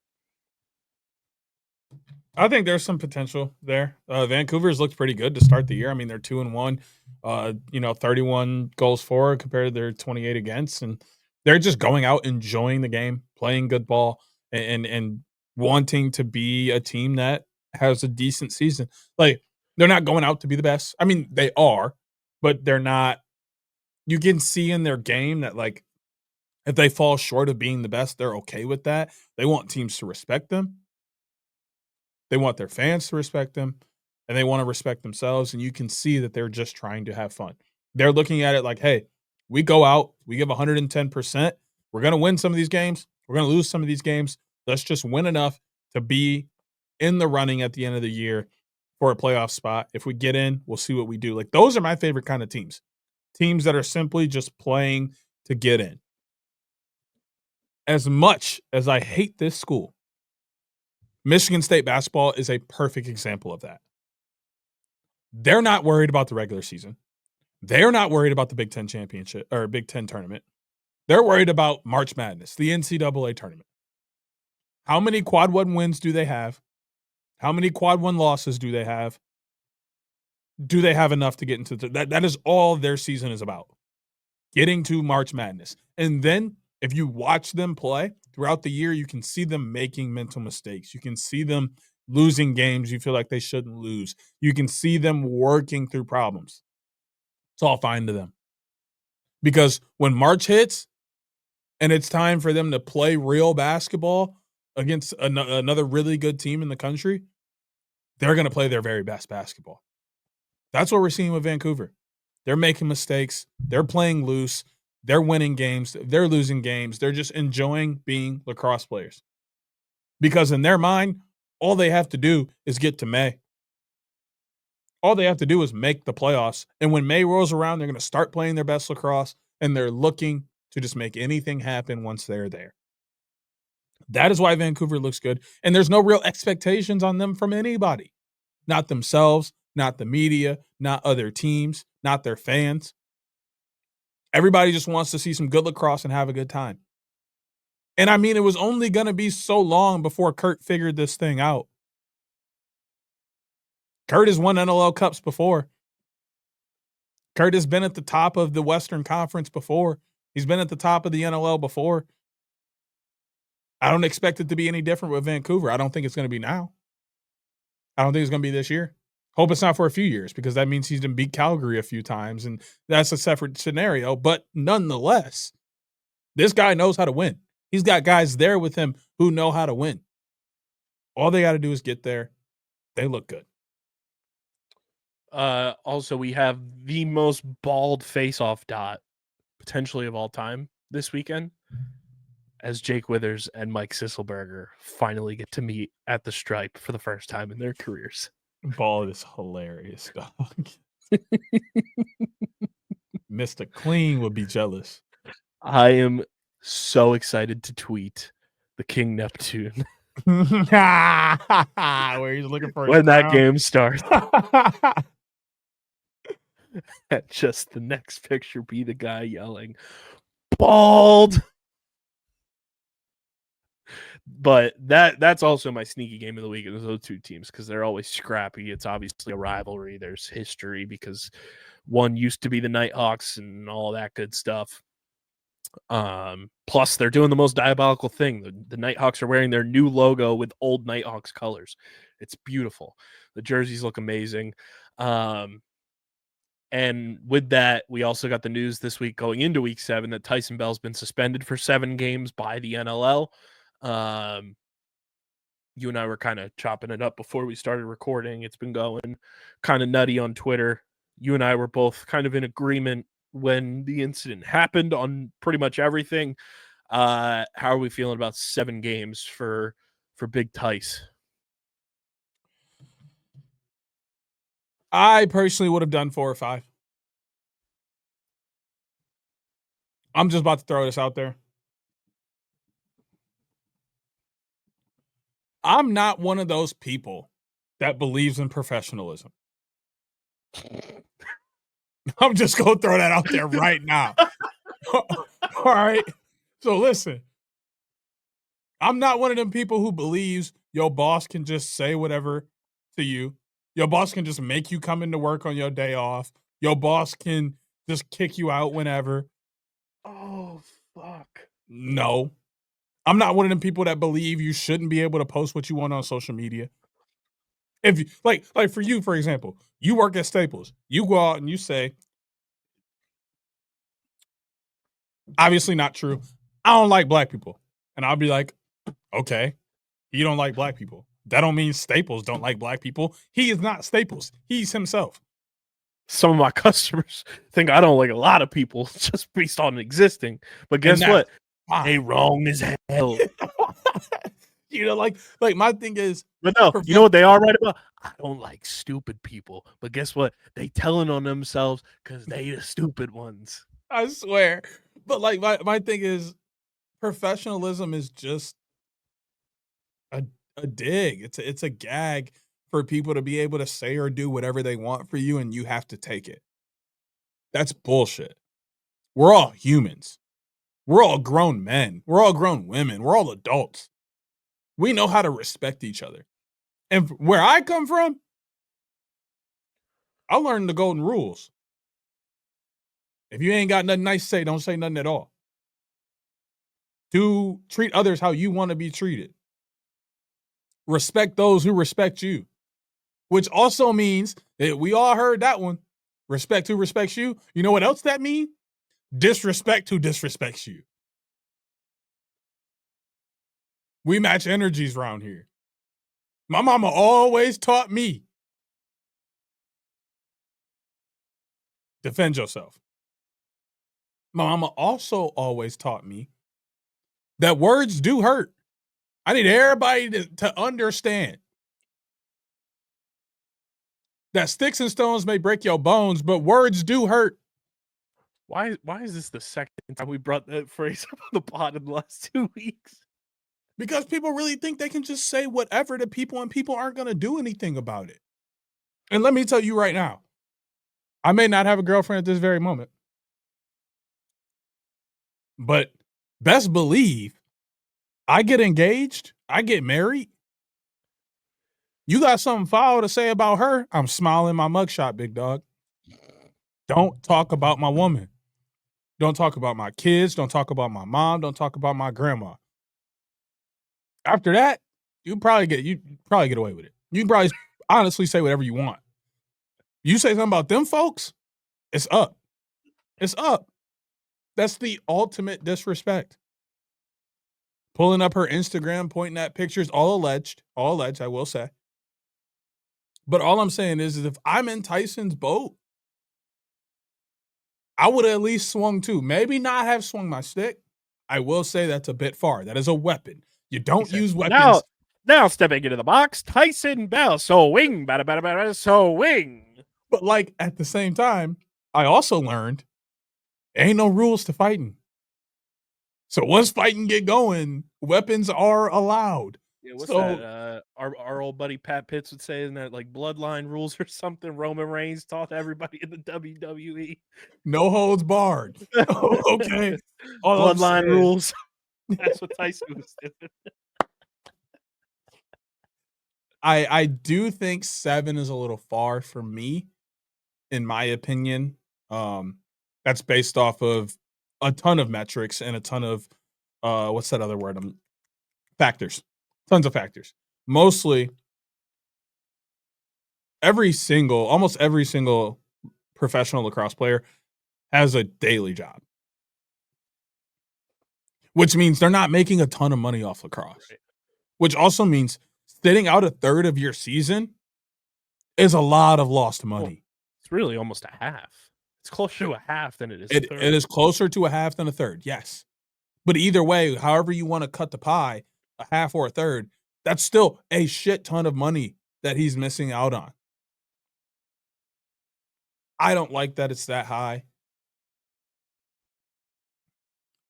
I think there's some potential there. Vancouver's looked pretty good to start the year. I mean, they're 2-1, 31 goals for compared to their 28 against, and they're just going out, enjoying the game, playing good ball, and wanting to be a team that has a decent season. Like, they're not going out to be the best. I mean, they are, but they're not. You can see in their game that, like, if they fall short of being the best, they're okay with that. They want teams to respect them. They want their fans to respect them, and they want to respect themselves, and you can see that they're just trying to have fun. They're looking at it like, hey, we go out, we give 110%. We're going to win some of these games. We're going to lose some of these games. Let's just win enough to be in the running at the end of the year for a playoff spot. If we get in, we'll see what we do. Like, those are my favorite kind of teams. Teams that are simply just playing to get in. As much as I hate this school, Michigan State basketball is a perfect example of that. They're not worried about the regular season. They're not worried about the Big Ten championship or Big Ten tournament. They're worried about March Madness, the NCAA tournament. How many quad one wins do they have? How many quad one losses do they have? Do they have enough to get into that is all their season is about. Getting to March Madness. And then if you watch them play throughout the year, you can see them making mental mistakes. You can see them losing games you feel like they shouldn't lose. You can see them working through problems. It's all fine to them. Because when March hits and it's time for them to play real basketball against another really good team in the country, they're going to play their very best basketball. That's what we're seeing with Vancouver. They're making mistakes. They're playing loose. They're winning games. They're losing games. They're just enjoying being lacrosse players. Because in their mind, all they have to do is get to May. All they have to do is make the playoffs. And when May rolls around, they're going to start playing their best lacrosse, and they're looking to just make anything happen once they're there. That is why Vancouver looks good. And there's no real expectations on them from anybody. Not themselves, not the media, not other teams, not their fans. Everybody just wants to see some good lacrosse and have a good time. And I mean, it was only going to be so long before Kurt figured this thing out. Kurt has won NLL Cups before. Kurt has been at the top of the Western Conference before. He's been at the top of the NLL before. I don't expect it to be any different with Vancouver. I don't think it's going to be now. I don't think it's going to be this year. Hope it's not for a few years, because that means he's going to beat Calgary a few times, and that's a separate scenario. But nonetheless, this guy knows how to win. He's got guys there with him who know how to win. All they got to do is get there. They look good. Also, we have the most bald face-off dot potentially of all time this weekend, as Jake Withers and Mike Sisselberger finally get to meet at the Stripe for the first time in their careers. Bald is hilarious, dog. Mr. Clean would be jealous. I am so excited to tweet the King Neptune where he's looking for when that game starts. And just the next picture be the guy yelling, "Bald!" But that's also my sneaky game of the week is those two teams because they're always scrappy. It's obviously a rivalry. There's history because one used to be the Nighthawks and all that good stuff. Plus, they're doing the most diabolical thing. The Nighthawks are wearing their new logo with old Nighthawks colors. It's beautiful. The jerseys look amazing. And with that, we also got the news this week going into week 7 that Tyson Bell's been suspended for 7 games by the NLL. You and I were kind of chopping it up before we started recording. It's been going kind of nutty on Twitter. You and I were both kind of in agreement when the incident happened on pretty much everything. How are we feeling about 7 games for Big Tice? I personally would have done 4 or 5. I'm just about to throw this out there. I'm not one of those people that believes in professionalism. I'm just going to throw that out there right now. All right. So listen, I'm not one of them people who believes your boss can just say whatever to you. Your boss can just make you come into work on your day off. Your boss can just kick you out whenever. Oh, fuck. No. I'm not one of them people that believe you shouldn't be able to post what you want on social media. If you like for you, for example, you work at Staples. You go out and you say, obviously not true, I don't like black people. And I'll be like, okay, you don't like black people. That don't mean Staples don't like black people. He is not Staples. He's himself. Some of my customers think I don't like a lot of people just based on existing. But guess what? They wrong as hell. You know, like my thing is, but no, you know what they are right about? I don't like stupid people. But guess what? They telling on themselves because they the stupid ones. I swear. But like my thing is, professionalism is just a dig. It's a gag for people to be able to say or do whatever they want for you, and you have to take it. That's bullshit. We're all humans. We're all grown men. We're all grown women. We're all adults. We know how to respect each other. And where I come from, I learned the golden rules. If you ain't got nothing nice to say, don't say nothing at all. Treat others how you want to be treated. Respect those who respect you. Which also means that we all heard that one. Respect who respects you. You know what else that means? Disrespect who disrespects you. We match energies around here. My mama always taught me, defend yourself. My mama also always taught me that words do hurt. I need everybody to understand that sticks and stones may break your bones, but words do hurt. Why is this the second time we brought that phrase up on the pod in the last 2 weeks? Because people really think they can just say whatever to people and people aren't going to do anything about it. And let me tell you right now, I may not have a girlfriend at this very moment, but best believe I get engaged, I get married. You got something foul to say about her, I'm smiling my mugshot, big dog. Don't talk about my woman. Don't talk about my kids. Don't talk about my mom. Don't talk about my grandma. After that, you probably get away with it. You can probably honestly say whatever you want. You say something about them folks, it's up. It's up. That's the ultimate disrespect. Pulling up her Instagram, pointing at pictures, all alleged, I will say. But all I'm saying is if I'm in Tyson's boat, I would have at least swung too. Maybe not have swung my stick. I will say that's a bit far. That is a weapon. You don't use weapons. Now stepping into the box, Tyson Bell. So wing, so wing. But like at the same time, I also learned ain't no rules to fighting. So once fighting get going, weapons are allowed. Yeah, what's that? Our old buddy Pat Pitts would say, isn't that like bloodline rules or something? Roman Reigns taught everybody in the WWE. No holds barred. Okay. Bloodline rules. That's what Tyson was doing. I do think 7 is a little far for me, in my opinion. That's based off of a ton of metrics and a ton of what's that other word? Factors. Tons of factors. Mostly almost every single professional lacrosse player has a daily job, which means they're not making a ton of money off lacrosse, Right. which also means sitting out a third of your season is a lot of lost money. Well, it's really almost a half. It's closer to a half than it is a It third. is closer to a half than a third, yes. But either way, however you want to cut the pie, a half or a third, that's still a shit ton of money that he's missing out on. I don't like that it's that high,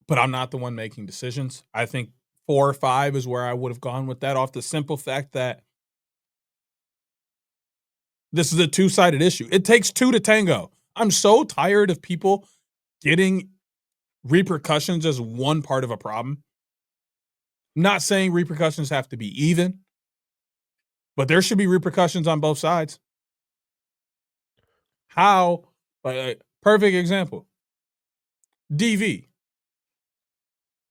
but I'm not the one making decisions. I think 4 or 5 is where I would have gone with that, off the simple fact that this is a two-sided issue. It takes 2 to tango. I'm so tired of people getting repercussions as one part of a problem. I'm not saying repercussions have to be even, but there should be repercussions on both sides. How? Perfect example. DV.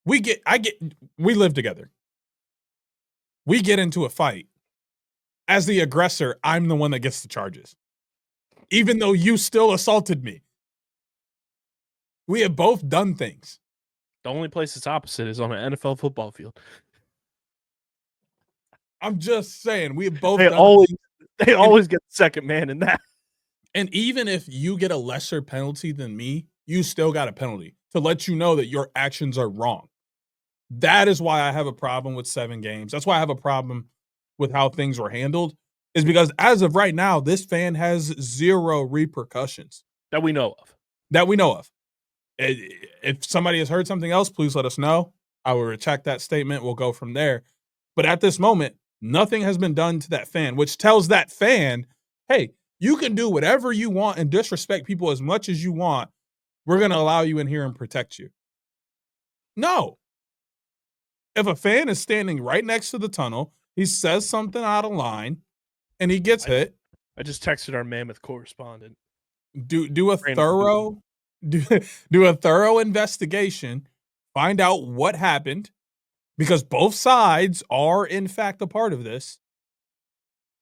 We live together. We get into a fight. As the aggressor, I'm the one that gets the charges, even though you still assaulted me. We have both done things. The only place it's opposite is on an NFL football field. I'm just saying, we have both They done always get the second man in that. And even if you get a lesser penalty than me, you still got a penalty to let you know that your actions are wrong. That is why I have a problem with 7 games. That's why I have a problem with how things were handled, is because as of right now, this fan has 0 repercussions. That we know of. If somebody has heard something else, please let us know. I will retract that statement. We'll go from there. But at this moment, nothing has been done to that fan, which tells that fan, hey, you can do whatever you want and disrespect people as much as you want. We're going to allow you in here and protect you. No. If a fan is standing right next to the tunnel, he says something out of line, and he gets hit. I just texted our Mammoth correspondent. Do a thorough investigation, find out what happened, because both sides are in fact a part of this,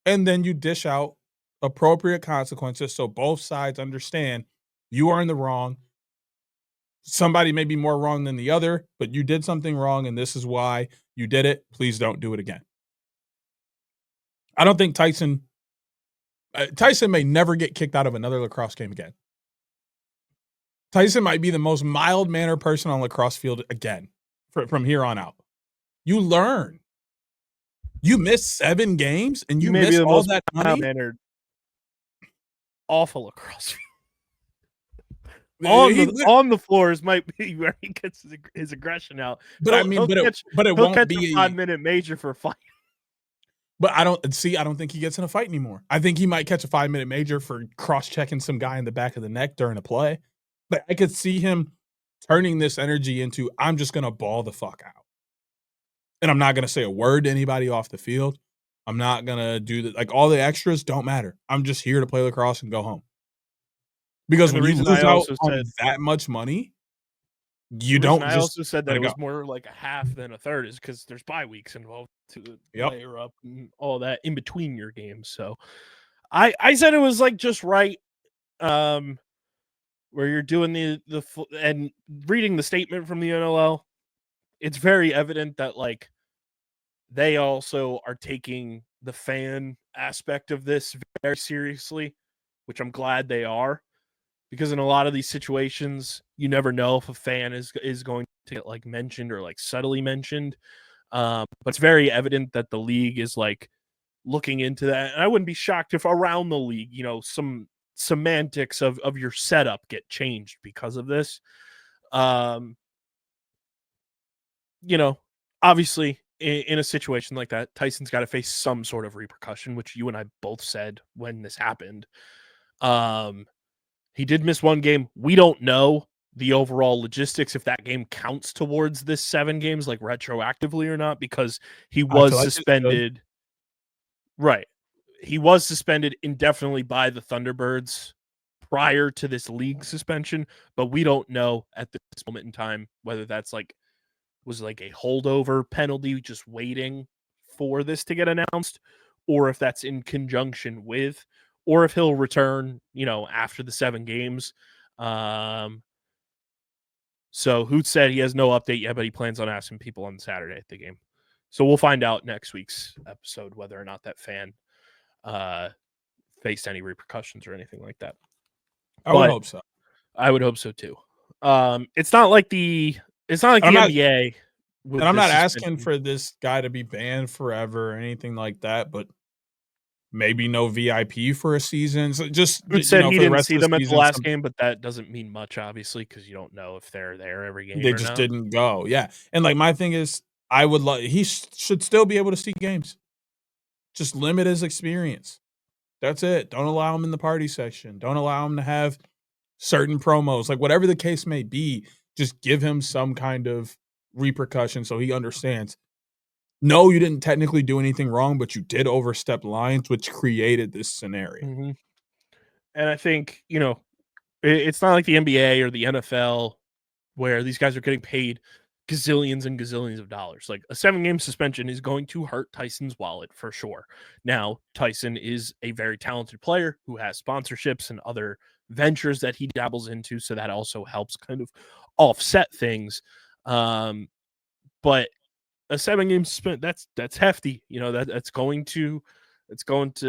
and then you dish out appropriate consequences so both sides understand you are in the wrong. Somebody may be more wrong than the other, but you did something wrong, and this is why you did it. Please don't do it again. I don't think Tyson may never get kicked out of another lacrosse game again. Tyson might be the most mild-mannered person on lacrosse field again from here on out. You learn. You missed 7 games, and you missed all that money. Mild-mannered, awful lacrosse field. On the floors might be where he gets his aggression out. But I mean, but it won't be a 5-minute major for a fight. But I don't think he gets in a fight anymore. I think he might catch a 5-minute major for cross-checking some guy in the back of the neck during a play. But I could see him turning this energy into, I'm just going to ball the fuck out. And I'm not going to say a word to anybody off the field. I'm not going to do all the extras don't matter. I'm just here to play lacrosse and go home. Because when you lose out on that much money, you don't just... I also said that it was more like a half than a third, is because there's bye weeks involved to layer up and all that in between your games. So I said it was just right, where you're doing the and reading the statement from the NLL, it's very evident that they also are taking the fan aspect of this very seriously, which I'm glad they are. Because in a lot of these situations, you never know if a fan is going to get mentioned or subtly mentioned. But it's very evident that the league is looking into that. And I wouldn't be shocked if around the league, some semantics of your setup get changed because of this. Obviously in a situation like that, Tyson's got to face some sort of repercussion, which you and I both said when this happened. He did miss 1 game. We don't know the overall logistics, if that game counts towards this 7 games retroactively or not, because he was suspended. Right. He was suspended indefinitely by the Thunderbirds prior to this league suspension, but we don't know at this moment in time whether that's was like a holdover penalty just waiting for this to get announced, or if that's in conjunction with, or if he'll return, after the 7 games. So Hoot said he has no update yet, but he plans on asking people on Saturday at the game. So we'll find out next week's episode whether or not that fan faced any repercussions or anything like that. I would hope so. I would hope so too. It's not like the NBA. And I'm not asking for this guy to be banned forever or anything like that, but maybe no VIP for a season. So just Hoot said he for the didn't rest see of the them at season, the last game, but that doesn't mean much, obviously, because you don't know if they're there every game. They just didn't go. Yeah, and like my thing is, I would he should still be able to see games. Just limit his experience. That's it. Don't allow him in the party section. Don't allow him to have certain promos. Like whatever the case may be, just give him some kind of repercussion so he understands. No, you didn't technically do anything wrong, but you did overstep lines, which created this scenario. Mm-hmm. And I think, it's not like the NBA or the NFL where these guys are getting paid gazillions and gazillions of dollars. Like a 7-game suspension is going to hurt Tyson's wallet for sure. Now, Tyson is a very talented player who has sponsorships and other ventures that he dabbles into, so that also helps kind of offset things. But a 7-game suspension, that's hefty. That's going to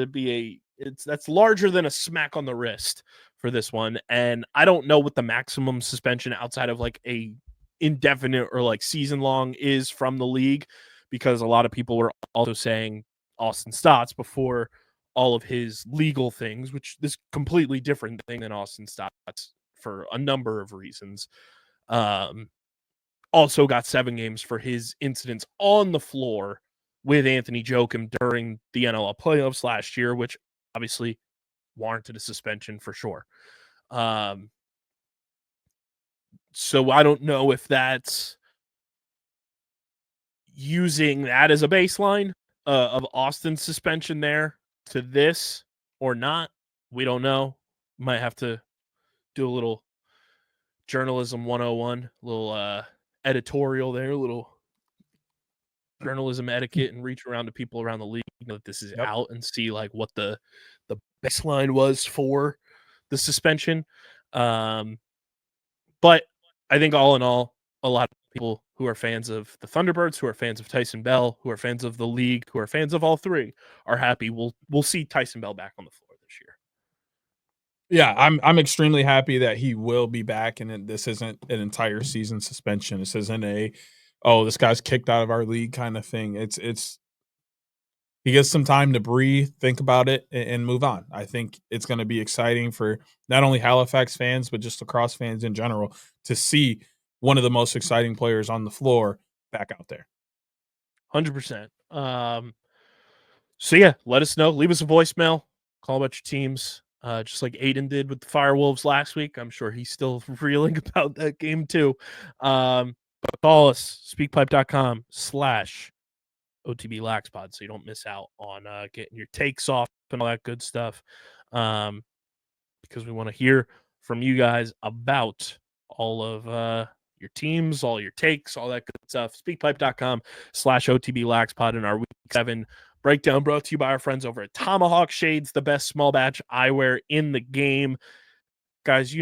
be that's larger than a smack on the wrist for this one. And I don't know what the maximum suspension outside of like a indefinite or like season long is from the league, because a lot of people were also saying Austin Stotts before all of his legal things, which is completely different thing than Austin Stotts for a number of reasons. Also got 7 games for his incidents on the floor with Anthony Joachim during the NLL playoffs last year, which obviously warranted a suspension for sure. So I don't know if that's using that as a baseline of Austin's suspension there to this or not. We don't know. Might have to do a little journalism 101, a little editorial there, a little journalism etiquette, and reach around to people around the league that this is out and see like what the baseline was for the suspension. But I think all in all, a lot of people who are fans of the Thunderbirds, who are fans of Tyson Bell, who are fans of the league, who are fans of all three, are happy we'll see Tyson Bell back on the floor this year. Yeah, I'm extremely happy that he will be back, and this isn't an entire season suspension. This isn't this guy's kicked out of our league kind of thing. It's he gets some time to breathe, think about it, and move on. I think it's going to be exciting for not only Halifax fans, but just lacrosse fans in general to see one of the most exciting players on the floor back out there. 100%. So yeah, let us know. Leave us a voicemail. Call about your teams. Just like Aiden did with the Firewolves last week. I'm sure he's still reeling about that game too. But call us, speakpipe.com/OTB Laxpod, so you don't miss out on getting your takes off and all that good stuff. Because we want to hear from you guys about all of your teams, all your takes, all that good stuff. Speakpipe.com/OTB Laxpod in our week 7 breakdown, brought to you by our friends over at Tomahawk Shades, the best small batch eyewear in the game. Guys,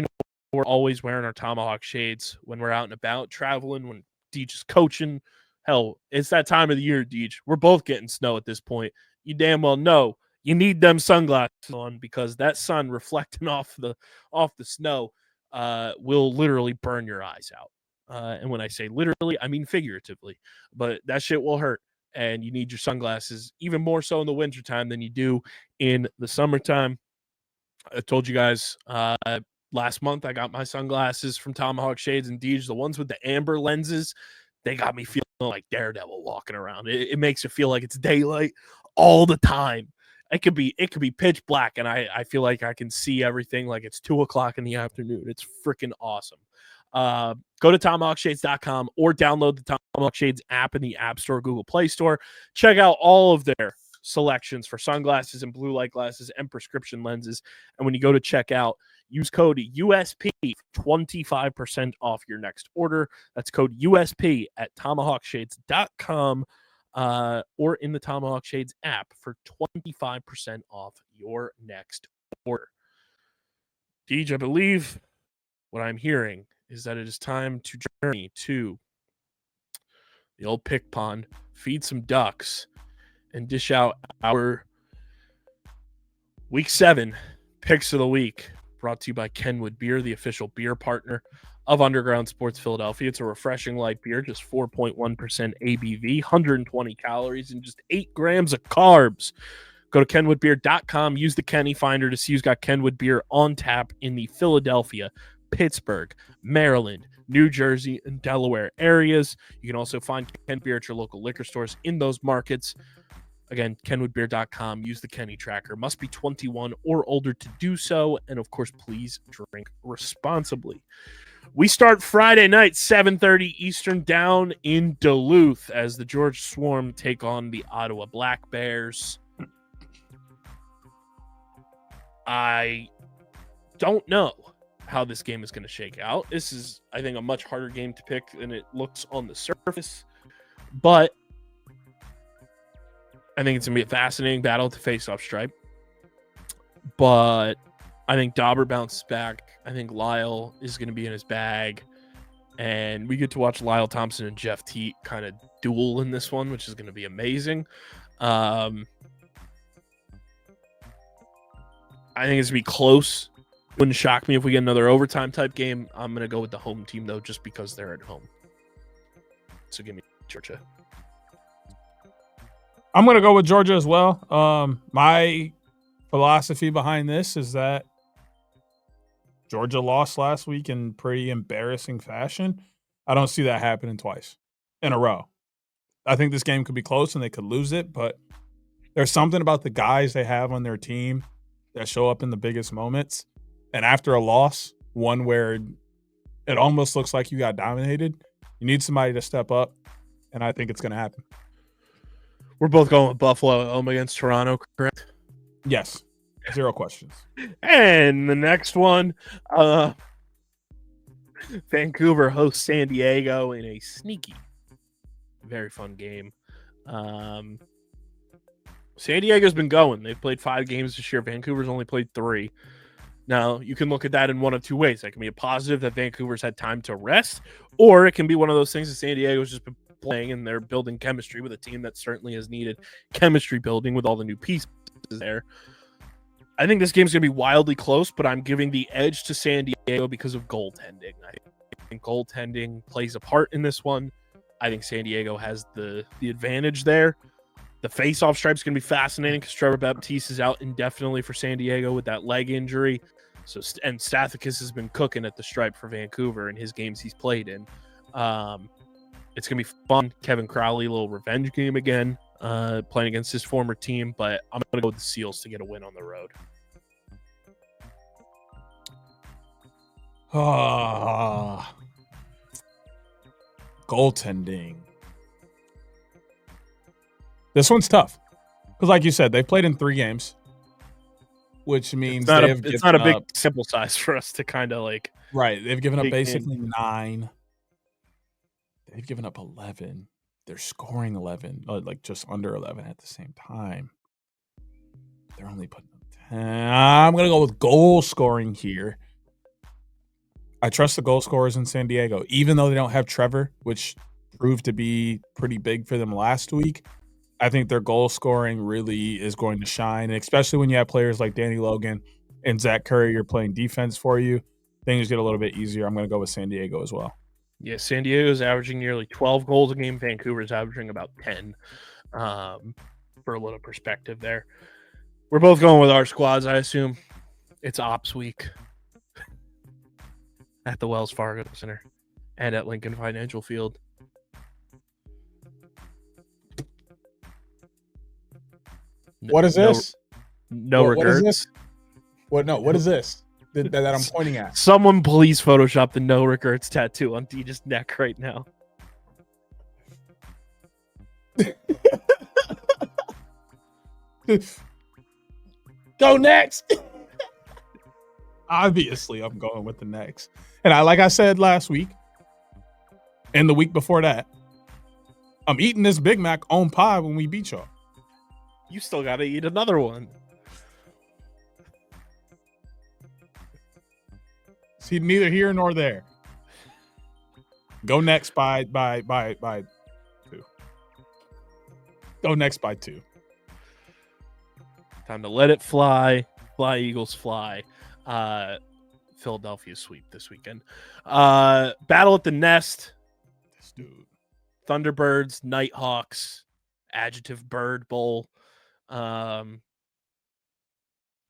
we're always wearing our Tomahawk Shades when we're out and about, traveling, when Deej is coaching. Hell, it's that time of the year, Deej. We're both getting snow at this point. You damn well know you need them sunglasses on, because that sun reflecting off the snow will literally burn your eyes out. And when I say literally, I mean figuratively. But that shit will hurt. And you need your sunglasses even more so in the wintertime than you do in the summertime. I told you guys last month I got my sunglasses from Tomahawk Shades and Deej, the ones with the amber lenses. They got me feeling like Daredevil walking around. It makes it feel like it's daylight all the time. It could be pitch black, and I feel like I can see everything like it's 2:00 in the afternoon. It's freaking awesome. Go to tomahawkshades.com or download the Tomahawk Shades app in the App Store, Google Play Store. Check out all of their selections for sunglasses and blue light glasses and prescription lenses. And when you go to checkout, use code USP for 25% off your next order. That's code USP at tomahawkshades.com or in the Tomahawk Shades app for 25% off your next order. Deej, I believe what I'm hearing is that it is time to journey to the old pick pond, feed some ducks, and dish out our Week 7 picks of the week, brought to you by Kenwood Beer, the official beer partner of Underground Sports Philadelphia. It's a refreshing light beer, just 4.1% ABV, 120 calories, and just 8 grams of carbs. Go to kenwoodbeer.com, use the Kenny Finder to see who's got Kenwood Beer on tap in the Philadelphia, Pittsburgh, Maryland, New Jersey, and Delaware areas. You can also find Ken Beer at your local liquor stores in those markets. Again, kenwoodbeer.com, use the Kenny tracker. Must be 21 or older to do so. And of course, please drink responsibly. We start Friday night, 7:30 Eastern, down in Duluth as the Georgia Swarm take on the Ottawa Black Bears. I don't know how this game is going to shake out. This is, I think, a much harder game to pick than it looks on the surface. But I think it's going to be a fascinating battle at the face-off stripe. But I think Dauber bounces back. I think Lyle is going to be in his bag. And we get to watch Lyle Thompson and Jeff Teat kind of duel in this one, which is going to be amazing. I think it's going to be close. Wouldn't shock me if we get another overtime type game. I'm going to go with the home team, though, just because they're at home. So give me Georgia. I'm going to go with Georgia as well. My philosophy behind this is that Georgia lost last week in pretty embarrassing fashion. I don't see that happening twice in a row. I think this game could be close and they could lose it, but there's something about the guys they have on their team that show up in the biggest moments. And after a loss, one where it almost looks like you got dominated, you need somebody to step up, and I think it's going to happen. We're both going with Buffalo home against Toronto, correct? Yes. 0 questions. And the next one, Vancouver hosts San Diego in a sneaky, very fun game. San Diego's been going. They've played 5 games this year. Vancouver's only played 3. Now, you can look at that in one of 2 ways. That can be a positive that Vancouver's had time to rest, or it can be one of those things that San Diego's just been playing and they're building chemistry with a team that certainly has needed chemistry building with all the new pieces there. I think this game's going to be wildly close, but I'm giving the edge to San Diego because of goaltending. I think goaltending plays a part in this one. I think San Diego has the advantage there. The face-off stripe's going to be fascinating because Trevor Baptiste is out indefinitely for San Diego with that leg injury. So, and Stathakis has been cooking at the stripe for Vancouver in his games he's played in. It's going to be fun. Kevin Crowley, a little revenge game again, playing against his former team, but I'm going to go with the Seals to get a win on the road. Goaltending. This one's tough because, like you said, they played in 3 games, which means it's not a big sample size for us to kind of like. Right, they've given up basically 9. They've given up 11. They're scoring 11, like just under 11 at the same time. They're only putting up 10. I'm gonna go with goal scoring here. I trust the goal scorers in San Diego, even though they don't have Trevor, which proved to be pretty big for them last week. I think their goal scoring really is going to shine, and especially when you have players like Danny Logan and Zach Curry, you're playing defense for you. Things get a little bit easier. I'm going to go with San Diego as well. Yeah, San Diego's averaging nearly 12 goals a game. Vancouver's averaging about 10. For a little perspective there. We're both going with our squads, I assume. It's Ops Week at the Wells Fargo Center and at Lincoln Financial Field. What is this? No regrets. What is this? What is this that I'm pointing at? Someone please Photoshop the no regrets tattoo on Deej's neck right now. Go next. Obviously, I'm going with the next. And like I said last week and the week before that, I'm eating this Big Mac on pie when we beat y'all. You still got to eat another one. See, neither here nor there. Go next by 2. Go next by 2. Time to let it fly. Fly, Eagles, fly. Philadelphia sweep this weekend. Battle at the Nest. This dude. Thunderbirds, Nighthawks, Adjective Bird Bowl. I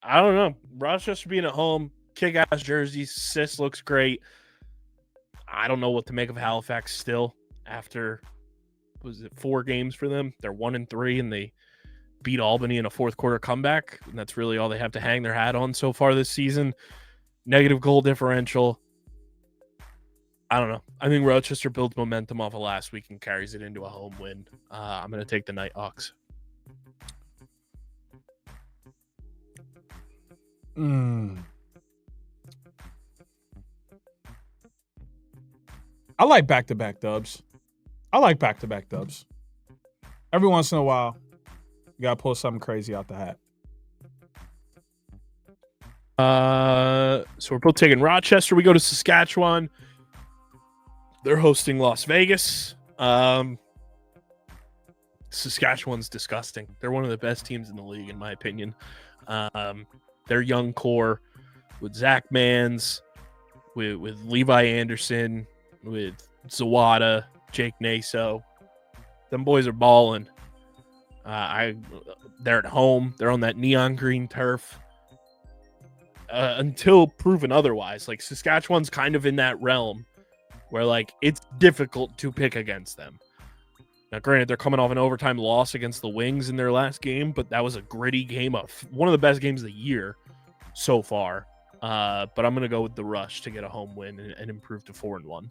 don't know. Rochester being at home, kick-ass jerseys. Sis looks great. I don't know what to make of Halifax still after, was it 4 games for them? They're 1-3 and they beat Albany in a fourth quarter comeback. And that's really all they have to hang their hat on so far this season. Negative goal differential. I don't know. I think Rochester builds momentum off of last week and carries it into a home win. I'm going to take the Nighthawks. I like back-to-back dubs. Every once in a while, you got to pull something crazy out the hat. So we're both taking Rochester. We go to Saskatchewan. They're hosting Las Vegas. Saskatchewan's disgusting. They're one of the best teams in the league, in my opinion. Their young core with Zach Mans, with Levi Anderson, with Zawada, Jake Naso. Them boys are balling. They're at home. They're on that neon green turf. Until proven otherwise, like Saskatchewan's kind of in that realm where like it's difficult to pick against them. Now, granted, they're coming off an overtime loss against the Wings in their last game, but that was a gritty game of one of the best games of the year so far. But I'm going to go with the Rush to get a home win and improve to 4-1.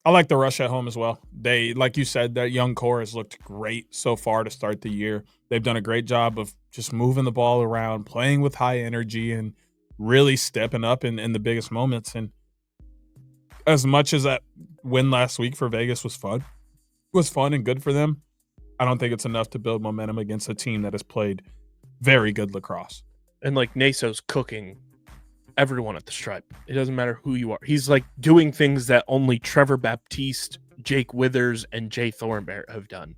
I like the Rush at home as well. They, like you said, that young core has looked great so far to start the year. They've done a great job of just moving the ball around, playing with high energy, and really stepping up in the biggest moments. And as much as that win last week for Vegas was fun and good for them, I don't think it's enough to build momentum against a team that has played very good lacrosse. And like Naso's cooking everyone at the Stripe. It doesn't matter who you are. He's like doing things that only Trevor Baptiste, Jake Withers, and Jay Thornberry have done.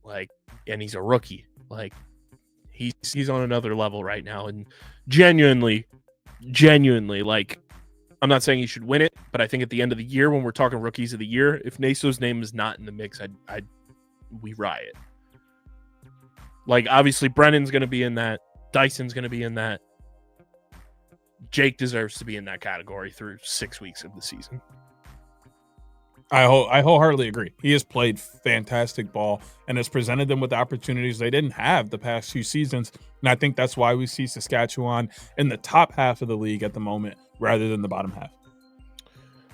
Like, and he's a rookie. Like, he's on another level right now. And genuinely, like, I'm not saying he should win it, but I think at the end of the year, when we're talking rookies of the year, if Naso's name is not in the mix, we riot. Like, obviously, Brennan's going to be in that. Dyson's going to be in that. Jake deserves to be in that category through 6 weeks of the season. I wholeheartedly agree. He has played fantastic ball and has presented them with opportunities they didn't have the past few seasons. And I think that's why we see Saskatchewan in the top half of the league at the moment rather than the bottom half.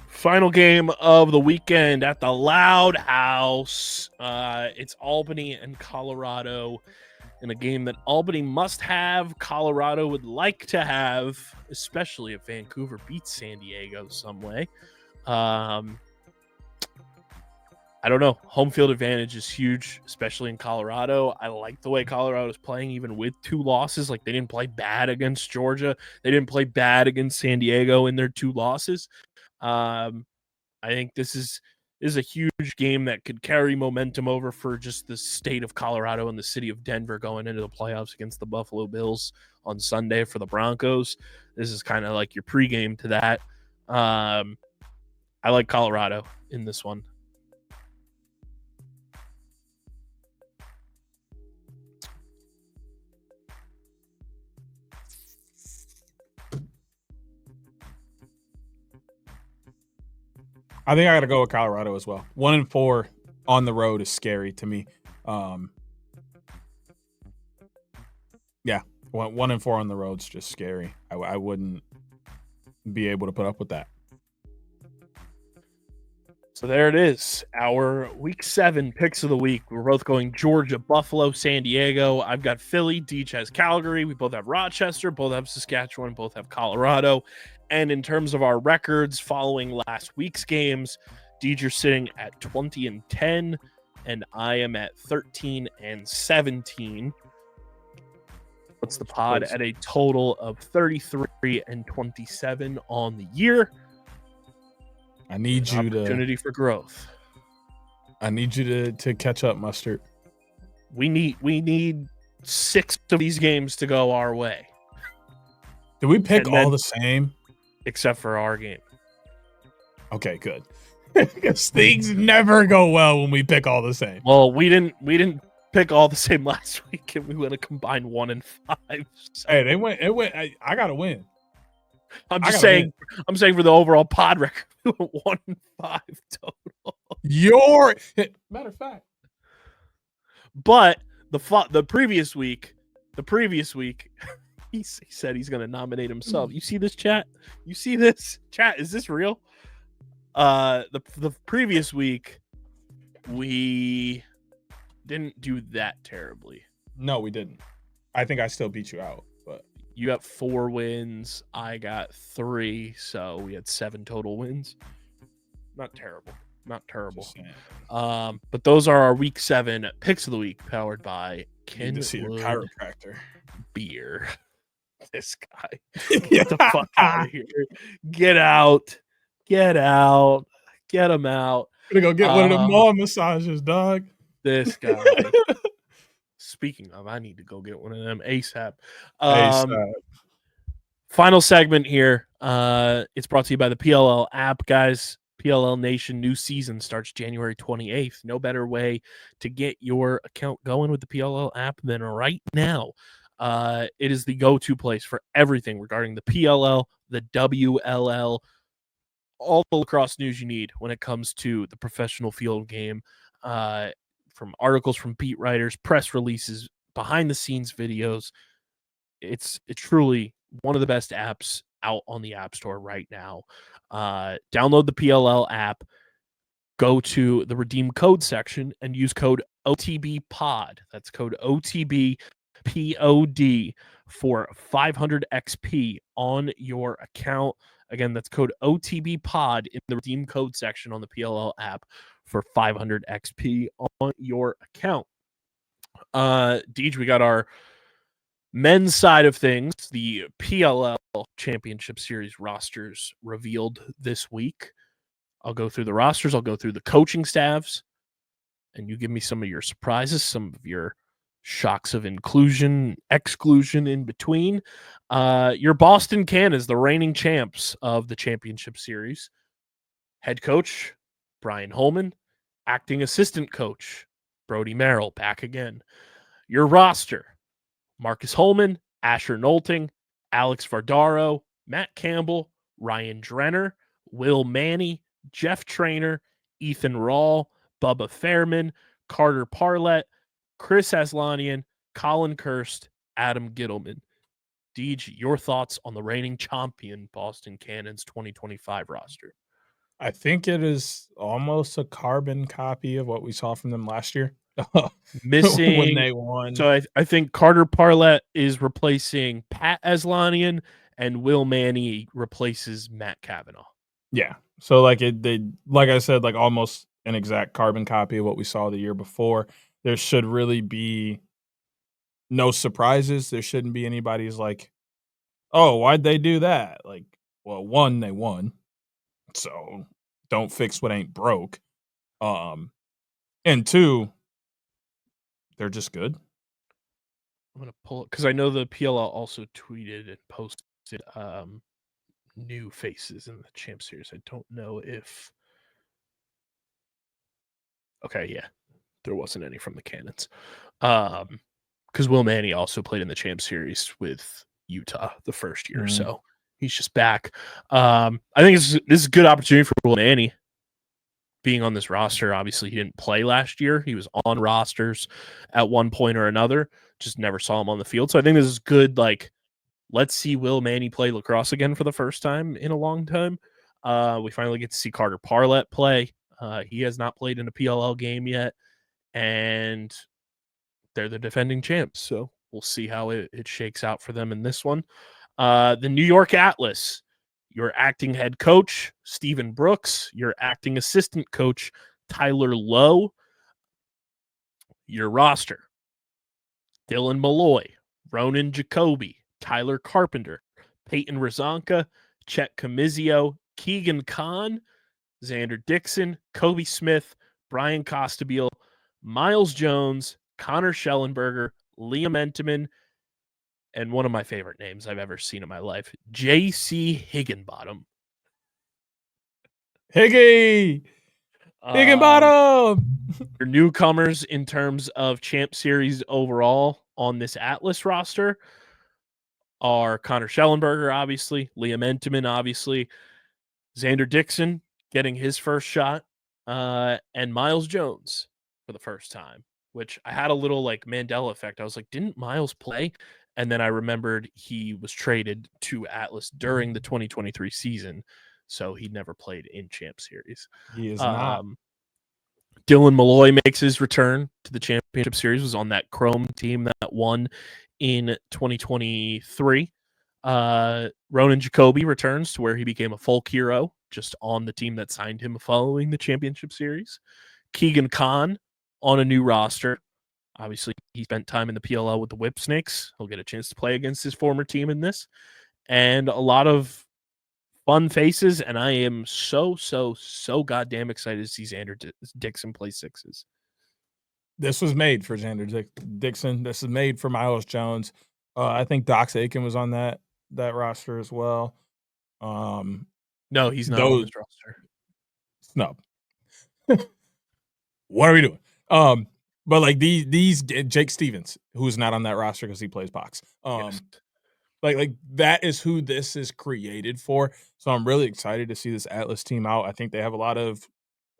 Final game of the weekend at the Loud House. It's Albany and Colorado in a game that Albany must have, Colorado would like to have, especially if Vancouver beats San Diego some way. I don't know. Home field advantage is huge, especially in Colorado. I like the way Colorado is playing, even with 2 losses. Like, they didn't play bad against Georgia. They didn't play bad against San Diego in their 2 losses. I think this is a huge game that could carry momentum over for just the state of Colorado and the city of Denver going into the playoffs against the Buffalo Bills on Sunday for the Broncos. This is kind of like your pregame to that. I like Colorado in this one. I think I got to go with Colorado as well. 1-4 on the road is scary to me. Yeah, 1-4 on the road is just scary. I wouldn't be able to put up with that. So there it is, our Week 7 picks of the week. We're both going Georgia, Buffalo, San Diego. I've got Philly. Deej has Calgary. We both have Rochester. Both have Saskatchewan. Both have Colorado. And in terms of our records following last week's games, Deej, you're sitting at 20-10, and I am at 13-17. Puts the pod at a total of 33-27 on the year. I need you opportunity for growth. I need you to catch up, Mustard. We need 6 of these games to go our way. Do we pick all the same? Except for our game. Okay, good. Because things never go well when we pick all the same. Well, we didn't pick all the same last week, and we went a combined 1-5. So. Hey, it went. I gotta win. I'm saying for the overall pod record, we went 1-5 total. Matter of fact. But the previous week, he said he's going to nominate himself. You see this, chat? You see this, chat? Is this real? The previous week, we didn't do that terribly. No, we didn't. I think I still beat you out, but you got 4 wins. I got 3, so we had 7 total wins. Not terrible. But those are our Week 7 picks of the week, powered by Kenwood chiropractor Beer. This guy, get the fuck out of here! Get out! Get him out! Gonna go get one of the mall massages, dog. This guy. Speaking of, I need to go get one of them ASAP. Final segment here. It's brought to you by the PLL app, guys. PLL Nation new season starts January 28th. No better way to get your account going with the PLL app than right now. It is the go-to place for everything regarding the PLL, the WLL, all the lacrosse news you need when it comes to the professional field game. From articles from beat writers, press releases, behind-the-scenes videos. It's truly one of the best apps out on the App Store right now. Download the PLL app, go to the redeem code section, and use code OTBPOD. That's code OTBPOD for 500 XP on your account. Again, that's code OTBPOD in the redeem code section on the PLL app for 500 XP on your account. Deej, we got our men's side of things. The PLL Championship Series rosters revealed this week. I'll go through the rosters. I'll go through the coaching staffs. And you give me some of your surprises, some of your shocks of inclusion, exclusion in between. Your Boston Cannons, the reigning champs of the Championship Series. Head coach, Brian Holman. Acting assistant coach, Brody Merrill, back again. Your roster, Marcus Holman, Asher Nolting, Alex Vardaro, Matt Campbell, Ryan Drenner, Will Manny, Jeff Trainer, Ethan Rawl, Bubba Fairman, Carter Parlett, Chris Aslanian, Colin Kirst, Adam Gittleman. Deej, your thoughts on the reigning champion Boston Cannons 2025 roster? I think it is almost a carbon copy of what we saw from them last year. Missing when they won. So I think Carter Parlett is replacing Pat Aslanian, and Will Manny replaces Matt Cavanaugh. Yeah. So like I said, like almost an exact carbon copy of what we saw the year before. There should really be no surprises. There shouldn't be anybody's like, oh, why'd they do that? Like, well, one, they won. So don't fix what ain't broke. And 2, they're just good. I'm going to pull it because I know the PLL also tweeted and posted new faces in the Champ Series. I don't know if... Okay, yeah. There wasn't any from the Cannons. Because Will Manny also played in the Champ Series with Utah the first year, so he's just back. I think this is a good opportunity for Will Manny being on this roster. Obviously, he didn't play last year. He was on rosters at one point or another. Just never saw him on the field. So I think this is good, like, let's see Will Manny play lacrosse again for the first time in a long time. We finally get to see Carter Parlett play. He has not played in a PLL game yet, and they're the defending champs. So we'll see how it shakes out for them in this one. The New York Atlas, your acting head coach, Stephen Brooks, your acting assistant coach, Tyler Lowe, your roster, Dylan Malloy, Ronan Jacoby, Tyler Carpenter, Peyton Razonka, Chet Camizio, Keegan Kahn, Xander Dixon, Kobe Smith, Brian Costabile, Miles Jones, Connor Schellenberger, Liam Entenman, and one of my favorite names I've ever seen in my life, J.C. Higginbottom. Higginbottom! Your newcomers in terms of Champ Series overall on this Atlas roster are Connor Schellenberger, obviously, Liam Entenman, obviously, Xander Dixon getting his first shot, and Miles Jones for the first time, which I had a little like Mandela effect. I was like, didn't Miles play? And then I remembered he was traded to Atlas during the 2023 season, so he never played in Champ Series. He is not. Dylan Malloy makes his return to the Championship Series, was on that Chrome team that won in 2023. Ronan Jacoby returns to where he became a folk hero, just on the team that signed him following the Championship Series. Keegan Kahn on a new roster. Obviously, he spent time in the PLL with the Whip Snakes. He'll get a chance to play against his former team in this. And a lot of fun faces, and I am so goddamn excited to see Xander Dixon play sixes. This was made for Xander Dixon. This is made for Miles Jones. I think Dox Aiken was on that roster as well. No, he's not on this roster. Snub. What are we doing? But like these Jake Stevens, who's not on that roster because he plays box. Yes. Like that is who this is created for. So I'm really excited to see this Atlas team out. I think they have a lot of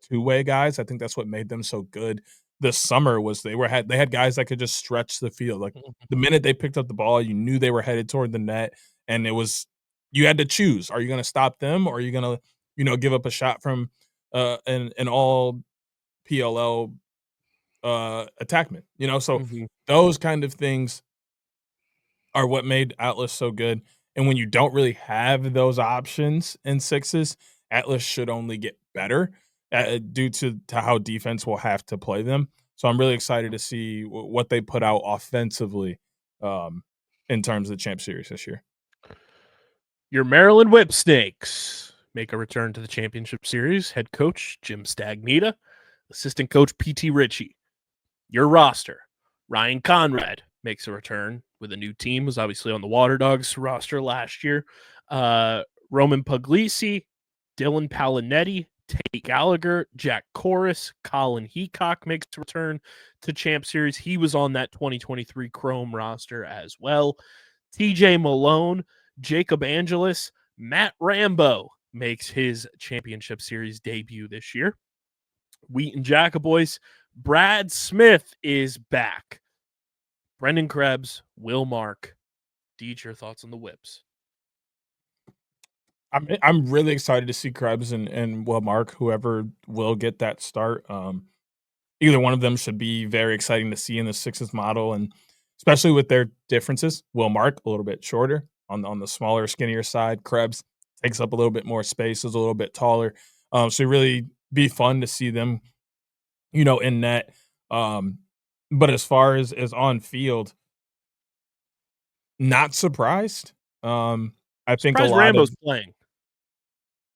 two-way guys. I think that's what made them so good this summer was they had guys that could just stretch the field. Like the minute they picked up the ball, you knew they were headed toward the net, and it was you had to choose. Are you going to stop them, or are you going to give up a shot from an all PLL attackman? So those kind of things are what made Atlas so good. And when you don't really have those options in sixes, Atlas should only get better due to how defense will have to play them. So I'm really excited to see what they put out offensively in terms of the Champ Series this year. Your Maryland Whip Snakes make a return to the Championship Series. Head coach Jim Stagnita, assistant coach P.T. Ritchie. Your roster, Ryan Conrad makes a return with a new team, was obviously on the Water Dogs roster last year. Roman Puglisi, Dylan Palinetti, Tate Gallagher, Jack Corus, Colin Heacock makes a return to Champ Series. He was on that 2023 Chrome roster as well. TJ Malone, Jacob Angelis, Matt Rambo makes his Championship Series debut this year. Wheaton Jacoboys, Brad Smith is back. Brendan Krebs, Will Mark. Deej, your thoughts on the Whips? I'm really excited to see Krebs and Will Mark, whoever will get that start. Either one of them should be very exciting to see in the sixes model, and especially with their differences. Will Mark a little bit shorter on the smaller, skinnier side. Krebs takes up a little bit more space, is a little bit taller. So really be fun to see them, in net. But as far as on field, not surprised. I think surprised Rambo's playing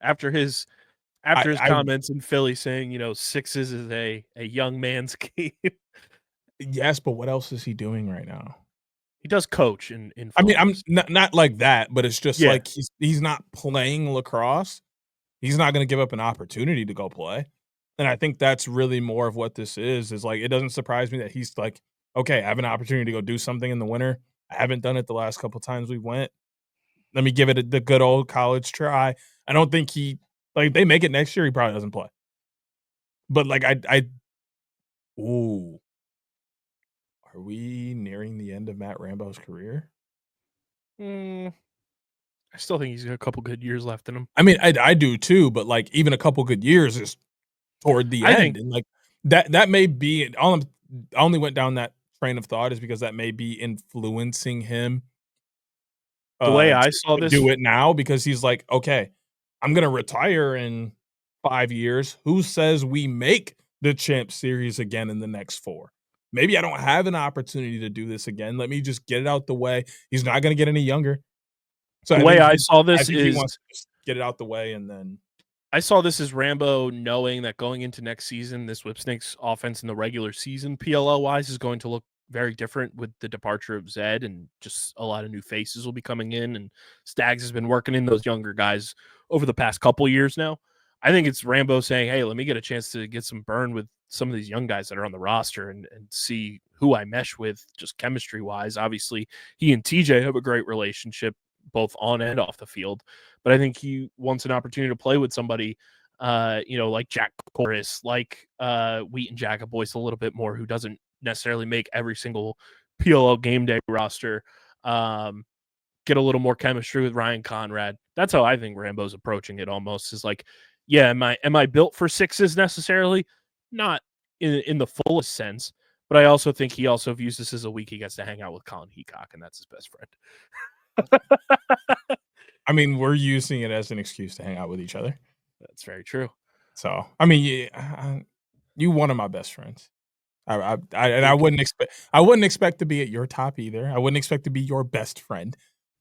after his comments in Philly saying, sixes is a young man's game. Yes, but what else is he doing right now? He does coach in I mean, I'm not like that, but it's just like he's not playing lacrosse. He's not going to give up an opportunity to go play. And I think that's really more of what this is like, it doesn't surprise me that he's like, okay, I have an opportunity to go do something in the winter. I haven't done it the last couple times we went. Let me give it the good old college try. I don't think they make it next year, he probably doesn't play. But like, are we nearing the end of Matt Rambo's career? I still think he's got a couple good years left in him. I mean, I do too, but like even a couple good years is toward the I end, think and like that may be I only went down that train of thought is because that may be influencing him the way I saw to this, do it now because he's like, okay, I'm gonna retire in 5 years. Who says we make the champ series again in the next 4? Maybe I don't have an opportunity to do this again. Let me just get it out the way. He's not gonna get any younger. So the way I saw this he is wants to just get it out the way and then I saw this as Rambo knowing that going into next season, this Whipsnakes offense in the regular season, PLL wise, is going to look very different with the departure of Zed, and just a lot of new faces will be coming in. And Stags has been working in those younger guys over the past couple years now. I think it's Rambo saying, hey, let me get a chance to get some burn with some of these young guys that are on the roster and see who I mesh with just chemistry wise. Obviously, he and TJ have a great relationship both on and off the field. But I think he wants an opportunity to play with somebody, like Jack Chorus, like Wheaton Jack Boyce a little bit more, who doesn't necessarily make every single PLL game day roster. Get a little more chemistry with Ryan Conrad. That's how I think Rambo's approaching it. Almost is like, yeah, am I built for sixes necessarily? Not in the fullest sense, but I also think he also views this as a week he gets to hang out with Colin Heacock, and that's his best friend. I mean, we're using it as an excuse to hang out with each other. That's very true. So, I mean, you one of my best friends. I wouldn't expect to be at your top either. I wouldn't expect to be your best friend.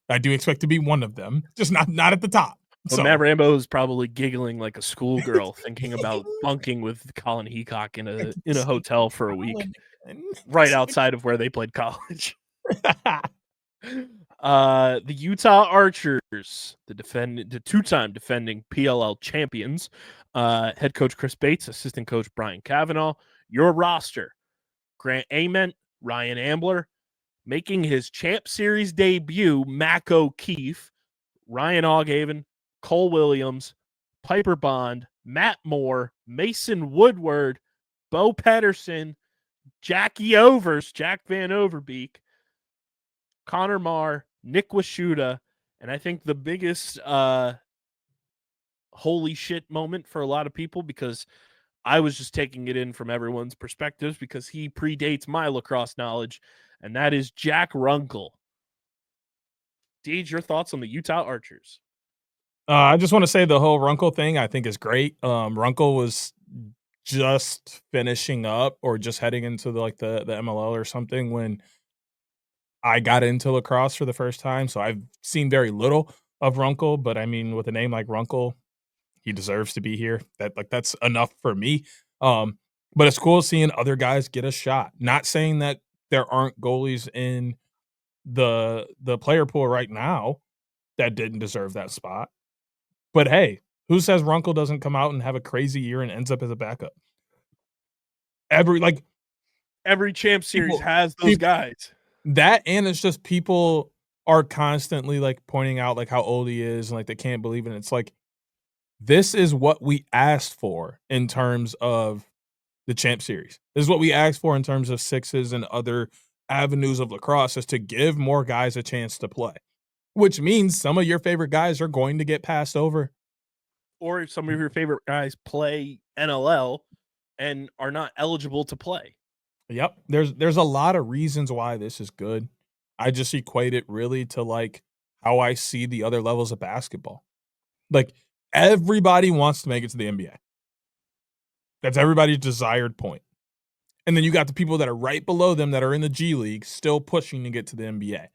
I do expect to be one of them, just not at the top. But So. Matt Rambo is probably giggling like a schoolgirl thinking about bunking with Colin Heacock in a hotel for a week, right outside of where they played college. The Utah Archers, the two-time defending PLL champions, head coach Chris Bates, assistant coach Brian Cavanaugh. Your roster: Grant Ament, Ryan Ambler, making his Champ Series debut, Mac O'Keefe, Ryan Oghaven, Cole Williams, Piper Bond, Matt Moore, Mason Woodward, Bo Pedersen, Jack Van Overbeek, Connor Marr, Nick Washuta, and I think the biggest holy shit moment for a lot of people, because I was just taking it in from everyone's perspectives because he predates my lacrosse knowledge, and that is Jack Runkle. Deej, your thoughts on the Utah Archers? I just want to say the whole Runkle thing I think is great. Runkle was just finishing up or just heading into the MLL or something when I got into lacrosse for the first time. So I've seen very little of Runkle, but I mean, with a name like Runkle, he deserves to be here. That's enough for me. But it's cool seeing other guys get a shot. Not saying that there aren't goalies in the player pool right now that didn't deserve that spot. But hey, who says Runkle doesn't come out and have a crazy year and ends up as a backup? Every champ series has those guys. That, and it's just people are constantly like pointing out like how old he is and like they can't believe it. And it's like, this is what we asked for in terms of the champ series. This is what we asked for in terms of sixes and other avenues of lacrosse, is to give more guys a chance to play, which means some of your favorite guys are going to get passed over. Or some of your favorite guys play NLL and are not eligible to play. Yep. There's a lot of reasons why this is good. I just equate it really to like how I see the other levels of basketball. Like, everybody wants to make it to the NBA. That's everybody's desired point. And then you got the people that are right below them that are in the G League still pushing to get to the NBA.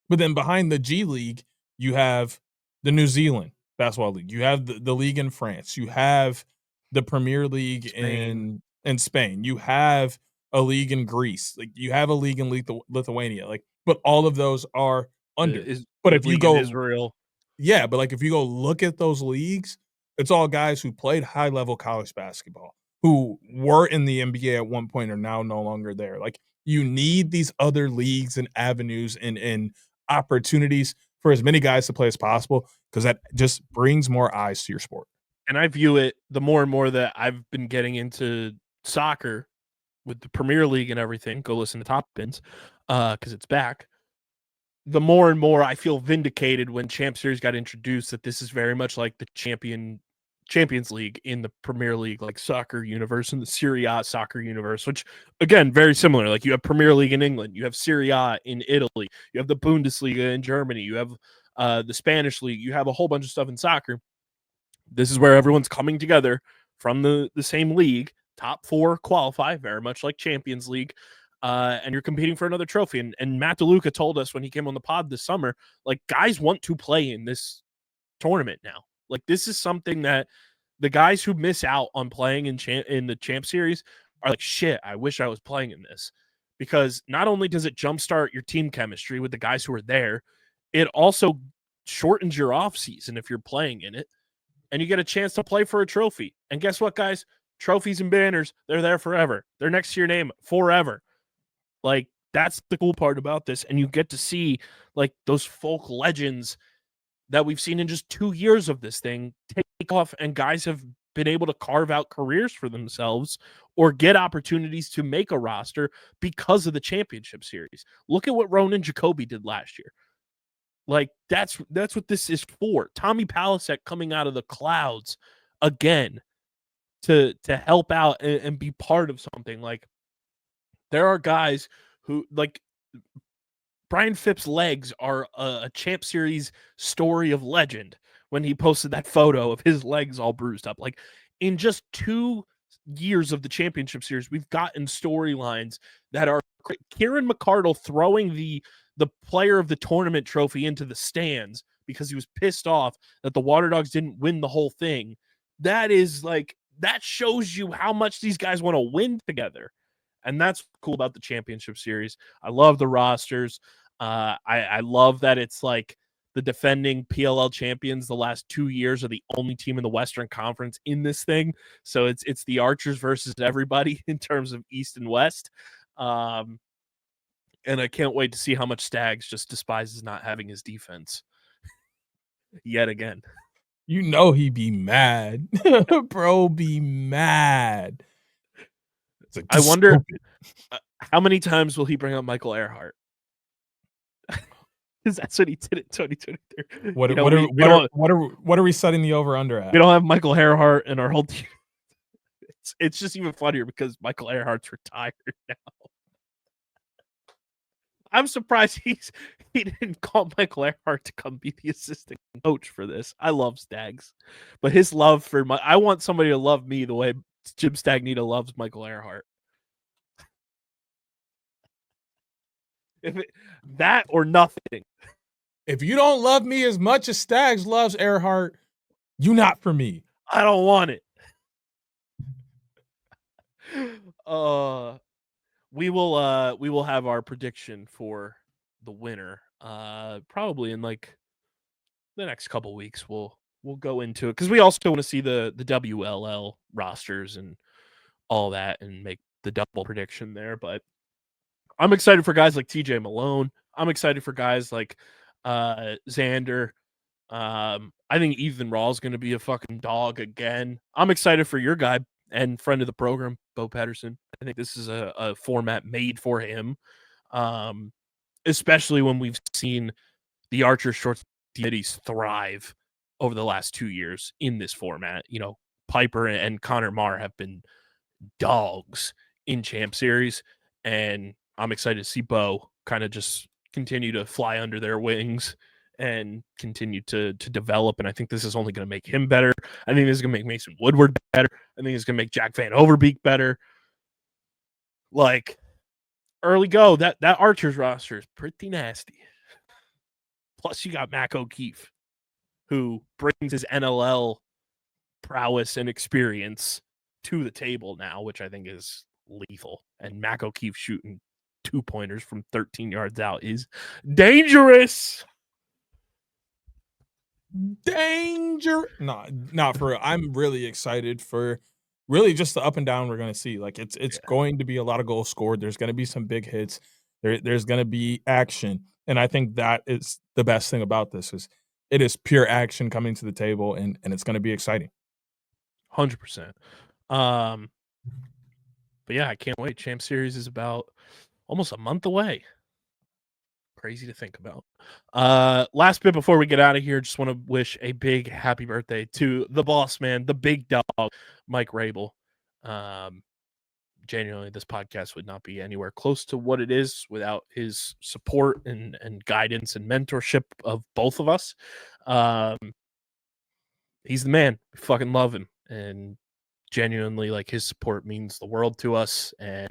But then behind the G League, you have the New Zealand Basketball League. You have the league in France. You have the Premier League in Spain. You have a league in Greece. Like, you have a league in Lithuania. Like, but all of those are under. But if you go Israel, yeah, but like if you go look at those leagues, it's all guys who played high level college basketball, who were in the NBA at one point, are now no longer there. Like, you need these other leagues and avenues and opportunities for as many guys to play as possible, because that just brings more eyes to your sport. And I view it, the more and more that I've been getting into soccer with the Premier League and everything, go listen to Top Pins because it's back. the more and more I feel vindicated when Champ Series got introduced that this is very much like the Champions League in the Premier League, like soccer universe, and the Serie A soccer universe, which again, very similar. Like you have Premier League in England, you have Serie A in Italy, you have the Bundesliga in Germany, you have the Spanish league, you have a whole bunch of stuff in soccer. This is where everyone's coming together from the same league. Top 4 qualify, very much like Champions League. And you're competing for another trophy. And Matt DeLuca told us when he came on the pod this summer, like, guys want to play in this tournament now. Like, this is something that the guys who miss out on playing in the Champ Series are like, shit, I wish I was playing in this. Because not only does it jumpstart your team chemistry with the guys who are there, it also shortens your off season if you're playing in it. And you get a chance to play for a trophy. And guess what, guys? Trophies and banners, they're there forever. They're next to your name forever. Like, that's the cool part about this. And you get to see, like, those folk legends that we've seen in just 2 years of this thing take off, and guys have been able to carve out careers for themselves or get opportunities to make a roster because of the championship series. Look at what Ronan Jacoby did last year. Like, that's what this is for. Tommy Palasek coming out of the clouds again to help out and be part of something. Like, there are guys who, like, Brian Phipp's legs are a Champ Series story of legend when he posted that photo of his legs all bruised up. Like, in just 2 years of the Championship Series, we've gotten storylines that are Kieran McCardle throwing the player of the tournament trophy into the stands because he was pissed off that the Water Dogs didn't win the whole thing. That is like, that shows you how much these guys want to win together. And that's cool about the Championship Series. I love the rosters. I love that it's like the defending PLL champions the last 2 years are the only team in the Western Conference in this thing. So it's the Archers versus everybody in terms of East and West. And I can't wait to see how much Stags just despises not having his defense yet again. You know he be mad. Bro be mad. Like, I wonder how many times will he bring up Michael Earhart? Because that's what he did in 2023. What are we setting the over under at? We don't have Michael Earhart in our whole team. It's just even funnier because Michael Earhart's retired now. I'm surprised he didn't call Michael Earhart to come be the assistant coach for this. I love Stags, but his love for I want somebody to love me the way Jim Stagnita loves Michael Earhart. That or nothing. If you don't love me as much as Stags loves Earhart, you not for me. I don't want it. We will have our prediction for the winner probably in like the next couple weeks. We'll go into it because we also want to see the WLL rosters and all that and make the double prediction there. But I'm excited for guys like TJ Malone. I'm excited for guys like Xander. I think Ethan Raw is going to be a fucking dog again. I'm excited for your guy and friend of the program, Bo Patterson. I think this is a format made for him, especially when we've seen the Archer shorts committees thrive over the last 2 years in this format. You know, Piper and Connor Marr have been dogs in Champ Series, and I'm excited to see Bo kind of just continue to fly under their wings and continue to develop. And I think this is only going to make him better. I think this is going to make Mason Woodward better. I think it's going to make Jack Van Overbeek better. Like, early go, that Archers roster is pretty nasty. Plus, you got Mac O'Keefe, who brings his NLL prowess and experience to the table now, which I think is lethal. And Mac O'Keefe shooting 2-pointers from 13 yards out is dangerous. Not for real. I'm really excited for really just the up and down we're going to see. Like, it's going to be a lot of goals scored. There's going to be some big hits. There's going to be action. And I think that is the best thing about this is it is pure action coming to the table, and it's going to be exciting. 100%. But yeah, I can't wait. Champ Series is about almost a month away. Crazy to think about. Last bit before we get out of here, just want to wish a big happy birthday to the boss man, the big dog, Mike Rabel. Genuinely, this podcast would not be anywhere close to what it is without his support and guidance and mentorship of both of us. He's the man. We fucking love him. And genuinely, like, his support means the world to us. And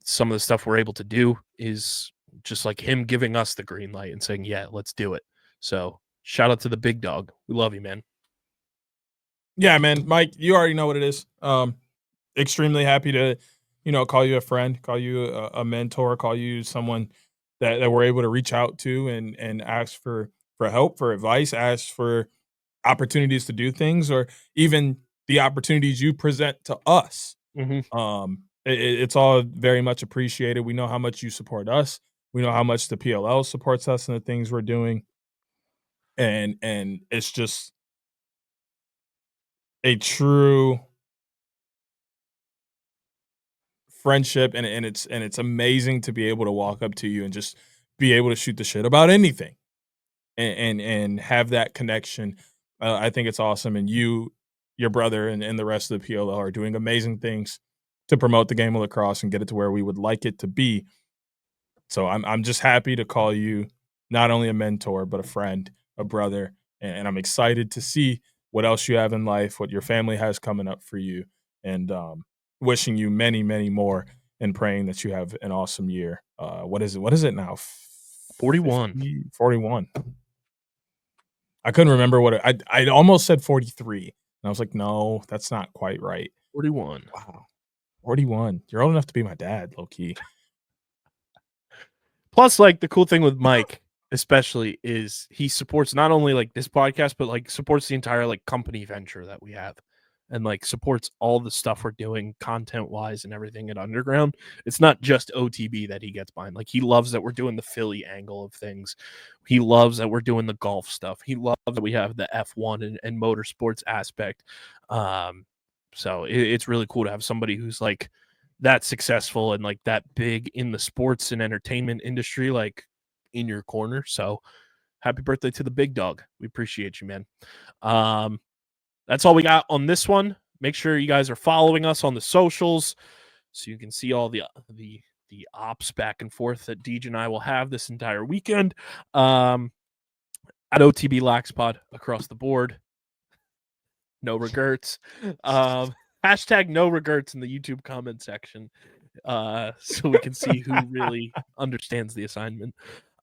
some of the stuff we're able to do is just like him giving us the green light and saying, yeah, let's do it. So shout out to the big dog. We love you, man. Yeah, man. Mike, you already know what it is. Extremely happy to, call you a friend, call you a mentor, call you someone that we're able to reach out to and ask for help, for advice, ask for opportunities to do things, or even the opportunities you present to us. Mm-hmm. It's all very much appreciated. We know how much you support us. We know how much the PLL supports us and the things we're doing. And it's just a true friendship, and it's amazing to be able to walk up to you and just be able to shoot the shit about anything and have that connection. I think it's awesome. And your brother and the rest of the PLL are doing amazing things to promote the game of lacrosse and get it to where we would like it to be. So I'm just happy to call you not only a mentor, but a friend, a brother. And I'm excited to see what else you have in life, what your family has coming up for you. And wishing you many, many more, and praying that you have an awesome year. What is it now? 41. 41. I couldn't remember what I almost said 43. And I was like, no, that's not quite right. 41. Wow. 41. You're old enough to be my dad, low key. Plus, like, the cool thing with Mike, especially, is he supports not only like this podcast, but like supports the entire like company venture that we have, and like supports all the stuff we're doing content wise and everything at Underground. It's not just OTB that he gets behind. Like, he loves that we're doing the Philly angle of things. He loves that we're doing the golf stuff. He loves that we have the F1 and motorsports aspect. So it's really cool to have somebody who's like that successful and like that big in the sports and entertainment industry, like in your corner. So happy birthday to the big dog. We appreciate you, man. That's all we got on this one. Make sure you guys are following us on the socials so you can see all the ops back and forth that Deej and I will have this entire weekend. At OTB Laxpod across the board. No regrets. Hashtag no regrets in the YouTube comment section, so we can see who really understands the assignment.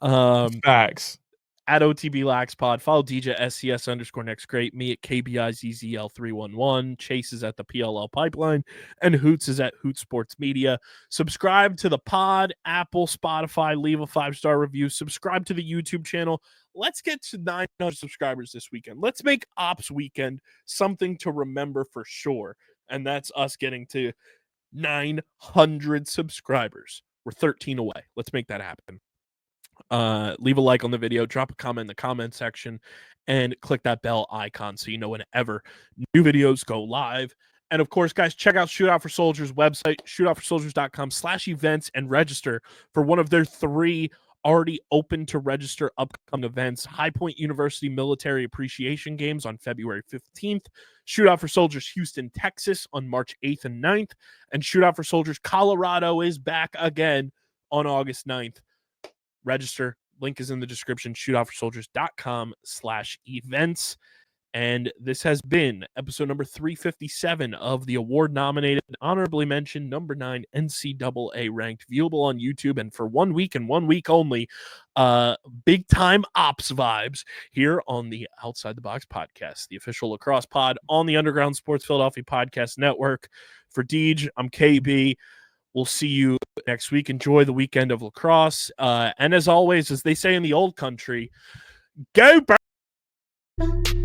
Facts. At OTB Laxpod, follow DJ SCS _next great, me at KBIZZL311, Chase is at the PLL Pipeline, and Hoots is at Hoot Sports Media. Subscribe to the pod, Apple, Spotify, leave a 5-star review, subscribe to the YouTube channel. Let's get to 900 subscribers this weekend. Let's make Ops Weekend something to remember for sure, and that's us getting to 900 subscribers. We're 13 away. Let's make that happen. Leave a like on the video, drop a comment in the comment section, and click that bell icon so you know whenever new videos go live. And of course, guys, check out Shootout For Soldiers website, shootoutforsoldiers.com/events, and register for one of their 3 already open to register upcoming events: High Point University Military Appreciation Games on February 15th, Shootout For Soldiers Houston, Texas on March 8th and 9th, and Shootout For Soldiers Colorado is back again on August 9th. Register. Link is in the description, shootoutforsoldiers.com/events. And this has been episode number 357 of the award-nominated, honorably mentioned, number 9 NCAA ranked, viewable on YouTube, and for 1 week and 1 week only, big-time ops vibes here on the Outside the Box podcast, the official lacrosse pod on the Underground Sports Philadelphia Podcast Network. For Deej, I'm KB. We'll see you next week. Enjoy the weekend of lacrosse. And as always, as they say in the old country, go Birds!